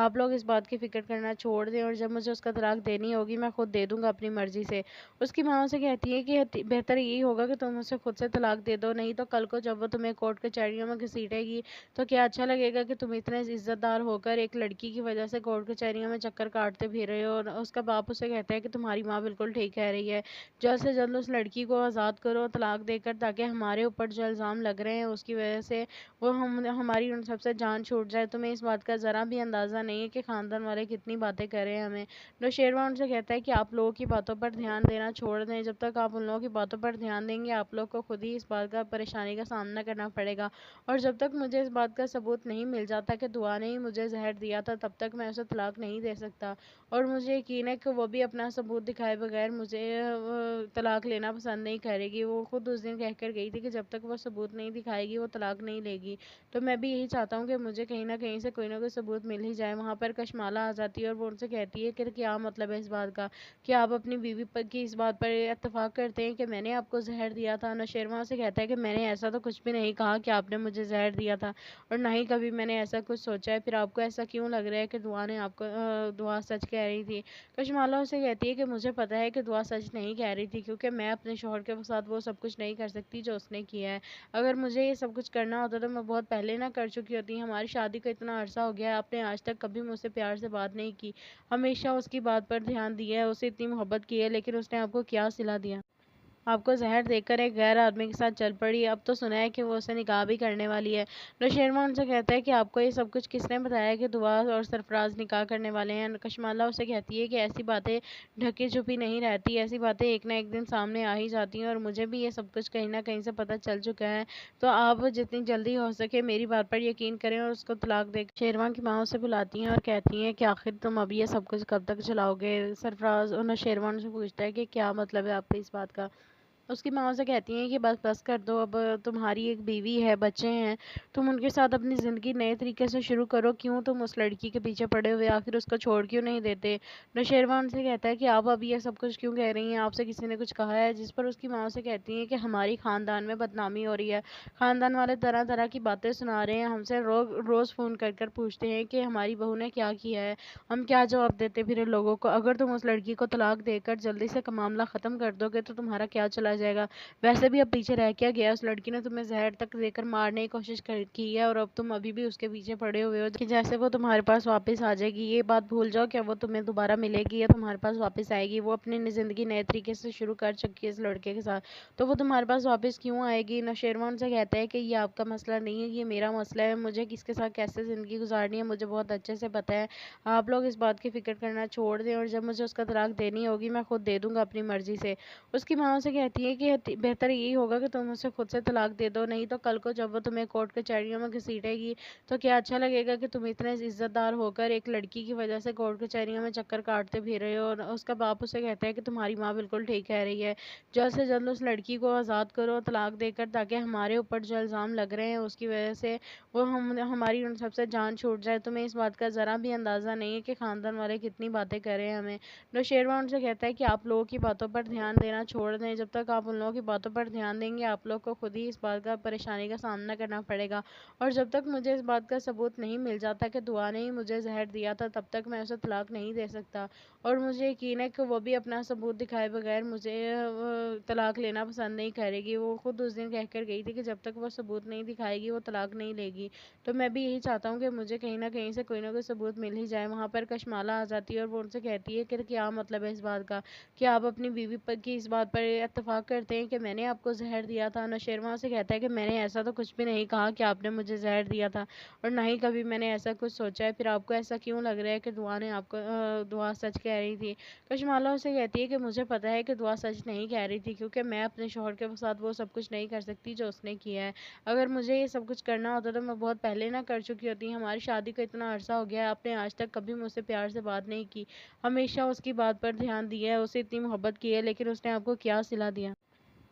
آپ لوگ اس بات کی فکر کرنا چھوڑ دیں، اور جب مجھے اس کا طلاق دینی ہوگی میں خود دے دوں گا اپنی مرضی سے۔ اس کی ماں سے کہتی ہے ہیں کہ بہتر یہی ہوگا کہ تم اسے خود سے طلاق دے دو، نہیں تو کل کو جب وہ تمہیں کورٹ کچہریوں میں گھسیٹے گی تو کیا اچھا لگے گا کہ تم اتنے عزت دار ہو کر ایک لڑکی کی وجہ سے کورٹ کچہریوں میں چکر کاٹتے پھر رہے ہو۔ اور اس کا باپ اسے کہتا ہے کہ تمہاری ماں بالکل ٹھیک کہہ رہی ہے، جلد سے جلد اس لڑکی کو آزاد کرو طلاق دے کر، تاکہ ہمارے اوپر جو الزام لگ رہے ہیں اس کی وجہ سے وہ ہماری ان سب سے جان چھوٹ جائے۔ تمہیں اس بات کا ذرا بھی اندازہ نہیں ہے کہ خاندان والے کتنی باتیں کر رہے ہیں ہمیں۔ نوشیروان ان سے کہتا ہے کہ آپ لوگوں کی باتوں پر دھیان دینا چھوڑ دیں، جب تک آپ ان لوگوں کی باتوں پر دھیان دیں گے آپ لوگ کو خود ہی اس بات کا پریشانی کا سامنا کرنا پڑے گا، اور جب تک مجھے اس بات کا ثبوت نہیں مل جاتا کہ دعا نے ہی مجھے زہر دیا تھا تب تک میں اسے طلاق نہیں دے سکتا، اور مجھے یقین ہے کہ وہ بھی اپنا ثبوت دکھائے بغیر مجھے طلاق لینا پسند نہیں کرے گی۔ وہ خود اس دن کہہ کر گئی تھی کہ جب تک وہ ثبوت نہیں دکھائے گی وہ طلاق نہیں لے گی، تو میں بھی یہی چاہتا ہوں کہ مجھے کہیں نہ کہیں سے کوئی نہ کوئی ثبوت مل ہی جائے۔ وہاں پر کشمالہ آ جاتی ہے اور وہ ان سے کہتی ہے کہ کیا مطلب ہے اس بات کا کہ آپ اپنی بیوی کی اس بات پر اتفاق کرتے ہیں کہ میں نے آپ کو زہر دیا تھا۔ نوشیروان سے کہتا ہے کہ میں نے ایسا تو کچھ بھی نہیں کہا کہ آپ نے مجھے زہر دیا تھا، اور نہ ہی کبھی میں نے ایسا کچھ سوچا ہے، پھر آپ کو ایسا کیوں لگ رہا ہے کہ دعا سچ کہہ رہی تھی؟ کشمالہ اسے کہتی ہے کہ مجھے پتا ہے کہ دعا سچ نہیں کہہ رہی تھی، کیونکہ میں اپنے شوہر کے ساتھ وہ سب کچھ نہیں کر سکتی جو اس نے کیا ہے۔ اگر مجھے یہ سب کچھ کرنا ہوتا تو میں بہت پہلے نہ کر چکی ہوتی۔ ہماری شادی کو اتنا عرصہ ہو گیا ہے، آپ نے آج تک کبھی مجھ سے پیار سے بات نہیں کی، ہمیشہ اس کی بات پر دھیان دیا ہے، اسے اتنی محبت کی ہے، لیکن اس نے آپ کو کیا صلہ دیا؟ آپ کو زہر دے کر ایک غیر آدمی کے ساتھ چل پڑی، اب تو سنا ہے کہ وہ اسے نکاح بھی کرنے والی ہے۔ نوشیروان ان سے کہتا ہے کہ آپ کو یہ سب کچھ کس نے بتایا کہ دعا اور سرفراز نکاح کرنے والے ہیں؟ کشمالہ اسے کہتی ہے کہ ایسی باتیں ڈھکی چھپی نہیں رہتی، ایسی باتیں ایک نہ ایک دن سامنے آ ہی جاتی ہیں، اور مجھے بھی یہ سب کچھ کہیں نہ کہیں سے پتہ چل چکا ہے، تو آپ جتنی جلدی ہو سکے میری بات پر یقین کریں اور اس کو طلاق دے۔ شیروان کی ماں اسے بلاتی ہیں اور کہتی ہیں کہ آخر تم اب یہ سب کچھ کب تک چلاؤ گے؟ سرفراز اور نوشیروان سے پوچھتا ہے کہ کیا مطلب ہے آپ کی اس بات کا؟ اس کی ماں سے کہتی ہیں کہ بس کر دو، اب تمہاری ایک بیوی ہے، بچے ہیں، تم ان کے ساتھ اپنی زندگی نئے طریقے سے شروع کرو، کیوں تم اس لڑکی کے پیچھے پڑے ہوئے آخر اس کو چھوڑ کیوں نہیں دیتے؟ نوشیروان سے کہتا ہے کہ آپ اب یہ سب کچھ کیوں کہہ رہی ہیں، آپ سے کسی نے کچھ کہا ہے؟ جس پر اس کی ماں سے کہتی ہیں کہ ہماری خاندان میں بدنامی ہو رہی ہے، خاندان والے طرح طرح کی باتیں سنا رہے ہیں، ہم سے روز فون کر کر پوچھتے ہیں کہ ہماری بہو نے کیا کیا ہے، ہم کیا جواب دیتے پھر ان لوگوں کو؟ اگر تم اس لڑکی کو طلاق دے کر جلدی سے معاملہ ختم کر دو گے تو تمہارا کیا چلا جائے گا؟ ویسے بھی اب پیچھے رہ کیا گیا، اس لڑکی نے تمہیں زہر تک دے کر مارنے کی کوشش کی ہے، اور اب تم ابھی بھی اس کے پیچھے پڑے ہوئے ہو کہ جیسے وہ تمہارے پاس واپس آ جائے گی۔ یہ بات بھول جاؤ کہ وہ تمہیں دوبارہ ملے گی یا تمہارے پاس واپس آئے گی، وہ اپنی زندگی نئے طریقے سے شروع کر چکی ہے اس لڑکے کے ساتھ، تو وہ تمہارے پاس واپس کیوں آئے گی؟ نوشیروان سے کہتا ہے کہ یہ آپ کا مسئلہ نہیں ہے، یہ میرا مسئلہ ہے، مجھے کس کے ساتھ کیسے زندگی گزارنی ہے مجھے بہت اچھے سے پتا ہے، آپ لوگ اس بات کی فکر کرنا چھوڑ دیں، اور جب مجھے اس کا طلاق دینی ہوگی میں خود دے دوں گا اپنی مرضی سے۔ اس کی ماں سے کہتی ہے کہ بہتر یہی ہوگا کہ تم اسے خود سے طلاق دے دو، نہیں تو کل کو جب وہ تمہیں کورٹ کچہریوں میں گھسیٹے گی تو کیا اچھا لگے گا کہ تم اتنے عزت دار ہو کر ایک لڑکی کی وجہ سے کورٹ کچہریوں میں چکر کاٹتے پھر رہے ہو۔ اور اس کا باپ اسے کہتا ہے کہ تمہاری ماں بالکل ٹھیک کہہ رہی ہے، جلد سے جلد اس لڑکی کو آزاد کرو طلاق دے کر، تاکہ ہمارے اوپر جو الزام لگ رہے ہیں اس کی وجہ سے وہ ہماری ان سب سے جان چھوٹ جائے۔ تمہیں اس بات کا ذرا بھی اندازہ نہیں ہے کہ خاندان والے کتنی باتیں کر رہے ہیں ہمیں۔ نوشیروان ان سے کہتا ہے کہ آپ لوگوں کی باتوں پر دھیان دینا چھوڑ دیں، جب تک آپ ان لوگوں کی باتوں پر دھیان دیں گے آپ لوگ کو خود ہی اس بات کا پریشانی کا سامنا کرنا پڑے گا، اور جب تک مجھے اس بات کا ثبوت نہیں مل جاتا کہ دعا نے ہی مجھے زہر دیا تھا تب تک میں اسے طلاق نہیں دے سکتا، اور مجھے یقین ہے کہ وہ بھی اپنا ثبوت دکھائے بغیر مجھے طلاق لینا پسند نہیں کرے گی۔ وہ خود اس دن کہہ کر گئی تھی کہ جب تک وہ ثبوت نہیں دکھائے گی وہ طلاق نہیں لے گی، تو میں بھی یہی چاہتا ہوں کہ مجھے کہیں نہ کہیں سے کوئی نہ کوئی ثبوت مل ہی جائے۔ وہاں پر کشمالہ آ جاتی ہے اور وہ ان سے کہتی ہے کہ کیا مطلب ہے اس بات کا کہ آپ اپنی بیوی کی اس بات پر اتفاق کرتے ہیں کہ میں نے آپ کو زہر دیا تھا؟ نوشیروان سے کہتا ہے کہ میں نے ایسا تو کچھ بھی نہیں کہا کہ آپ نے مجھے زہر دیا تھا، اور نہ ہی کبھی میں نے ایسا کچھ سوچا ہے، پھر آپ کو ایسا کیوں لگ رہا ہے کہ دعا سچ کہہ رہی تھی؟ کشمالہ اسے کہتی ہے کہ مجھے پتا ہے کہ دعا سچ نہیں کہہ رہی تھی، کیونکہ میں اپنے شوہر کے ساتھ وہ سب کچھ نہیں کر سکتی جو اس نے کیا ہے، اگر مجھے یہ سب کچھ کرنا ہوتا تو میں بہت پہلے نہ کر چکی ہوتی۔ ہماری شادی کو اتنا عرصہ ہو گیا ہے، آپ نے آج تک کبھی مجھ سے پیار سے بات نہیں کی، ہمیشہ اس کی بات پر دھیان دیا ہے، اسے اتنی محبت کی ہے، لیکن اس نے آپ کو کیا صلہ دیا؟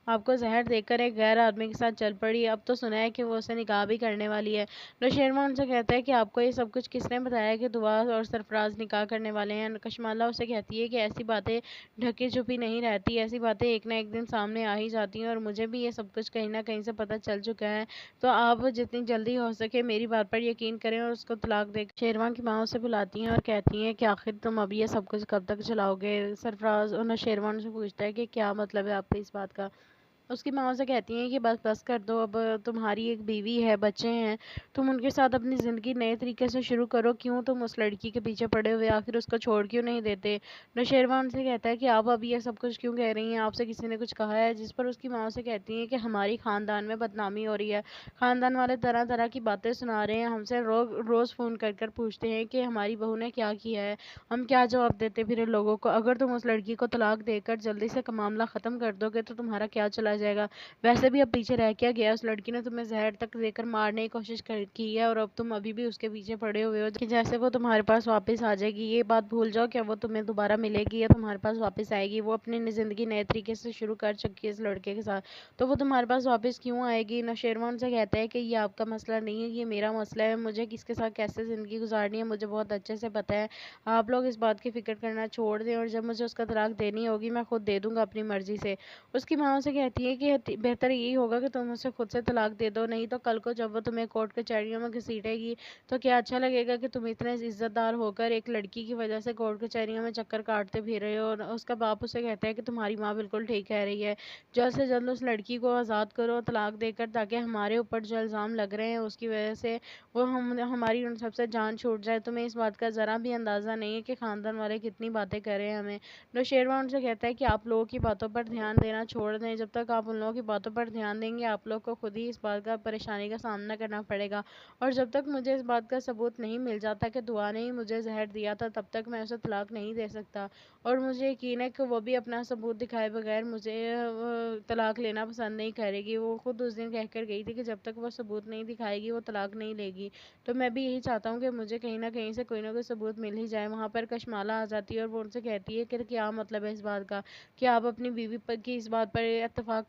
آپ کو زہر دے کر ایک غیر آدمی کے ساتھ چل پڑی. اب تو سنا ہے کہ وہ اسے نکاح بھی کرنے والی ہے. نوشیروان ان سے کہتا ہے کہ آپ کو یہ سب کچھ کس نے بتایا کہ دعا اور سرفراز نکاح کرنے والے ہیں. کشمالہ اسے کہتی ہے کہ ایسی باتیں ڈھکی چھپی نہیں رہتی, ایسی باتیں ایک نہ ایک دن سامنے آ ہی جاتی ہیں, اور مجھے بھی یہ سب کچھ کہیں نہ کہیں سے پتہ چل چکا ہے. تو آپ جتنی جلدی ہو سکے میری بات پر یقین کریں اور اس کو طلاق دے. شیروان کی ماں اسے بلاتی ہیں اور کہتی ہیں کہ آخر تم اب یہ سب کچھ کب تک چلاؤ گے. سرفراز اور نوشیروان سے پوچھتا ہے کہ کیا مطلب ہے آپ کو اس بات کا. اس کی ماں سے کہتی ہیں کہ بس کر دو, اب تمہاری ایک بیوی ہے, بچے ہیں, تم ان کے ساتھ اپنی زندگی نئے طریقے سے شروع کرو. کیوں تم اس لڑکی کے پیچھے پڑے ہوئے آخر اس کو چھوڑ کیوں نہیں دیتے. نوشیروان سے کہتا ہے کہ آپ اب یہ سب کچھ کیوں کہہ رہی ہیں, آپ سے کسی نے کچھ کہا ہے. جس پر اس کی ماں سے کہتی ہیں کہ ہماری خاندان میں بدنامی ہو رہی ہے, خاندان والے طرح طرح کی باتیں سنا رہے ہیں, ہم سے روز فون کر کر پوچھتے ہیں کہ ہماری بہو نے کیا کیا ہے, ہم کیا جواب دیتے پھر لوگوں کو. اگر تم اس لڑکی کو طلاق دے کر جلدی سے معاملہ ختم کر دو گے تو تمہارا کیا چلا جائے گا. ویسے بھی اب پیچھے رہ کیا گیا, اس لڑکی نے تمہیں زہر تک دے کر مارنے کی کوشش کی ہے, اور اب تم ابھی بھی اس کے پیچھے پڑے ہوئے ہو کہ جیسے وہ تمہارے پاس واپس آ جائے گی. یہ بات بھول جاؤ, کیا وہ تمہیں دوبارہ ملے گی یا تمہارے پاس واپس آئے گی. وہ اپنی زندگی نئے طریقے سے شروع کر چکی ہے اس لڑکے کے ساتھ, تو وہ تمہارے پاس واپس کیوں آئے گی. نوشیروان سے کہتا ہے کہ یہ آپ کا مسئلہ نہیں ہے, یہ میرا مسئلہ ہے. مجھے کس کے ساتھ کیسے زندگی گزارنی ہے مجھے بہت اچھے سے پتہ ہے. آپ لوگ اس بات کی فکر کرنا چھوڑ دیں, اور جب مجھے اس کا طلاق دینی ہوگی میں خود دے دوں گا اپنی مرضی سے. اس کی ماں سے کہتی ہے کہ بہتر یہی ہوگا کہ تم اسے خود سے طلاق دے دو, نہیں تو کل کو جب وہ تمہیں کورٹ کچہریوں میں گھسیٹے گی تو کیا اچھا لگے گا کہ تم اتنے عزت دار ہو کر ایک لڑکی کی وجہ سے کورٹ کچہریوں میں چکر کاٹتے پھر رہے ہو. اور اس کا باپ اسے کہتا ہے کہ تمہاری ماں بالکل ٹھیک کہہ رہی ہے, جلد سے جلد اس لڑکی کو آزاد کرو طلاق دے کر, تاکہ ہمارے اوپر جو الزام لگ رہے ہیں اس کی وجہ سے وہ ہماری ان سب سے جان چھوٹ جائے. تمہیں اس بات کا ذرا بھی اندازہ نہیں ہے کہ خاندان والے کتنی باتیں کر رہے ہیں ہمیں. نوشیروان سے کہتا ہے کہ آپ لوگوں کی باتوں پر دھیان دینا چھوڑ دیں, جب تک آپ ان لوگوں کی باتوں پر دھیان دیں گے آپ لوگ کو خود ہی اس بات کا پریشانی کا سامنا کرنا پڑے گا, اور جب تک مجھے اس بات کا ثبوت نہیں مل جاتا کہ دعا نے ہی مجھے زہر دیا تھا تب تک میں اسے طلاق نہیں دے سکتا. اور مجھے یقین ہے کہ وہ بھی اپنا ثبوت دکھائے بغیر مجھے طلاق لینا پسند نہیں کرے گی. وہ خود اس دن کہہ کر گئی تھی کہ جب تک وہ ثبوت نہیں دکھائے گی وہ طلاق نہیں لے گی. تو میں بھی یہی چاہتا ہوں کہ مجھے کہیں نہ کہیں سے کوئی نہ کوئی ثبوت مل ہی جائے. وہاں پر کشمالہ آ جاتی ہے اور وہ ان سے کہتی ہے کہ کیا مطلب ہے اس بات کا, کہ آپ اپنی بیوی کی اس بات پر اتفاق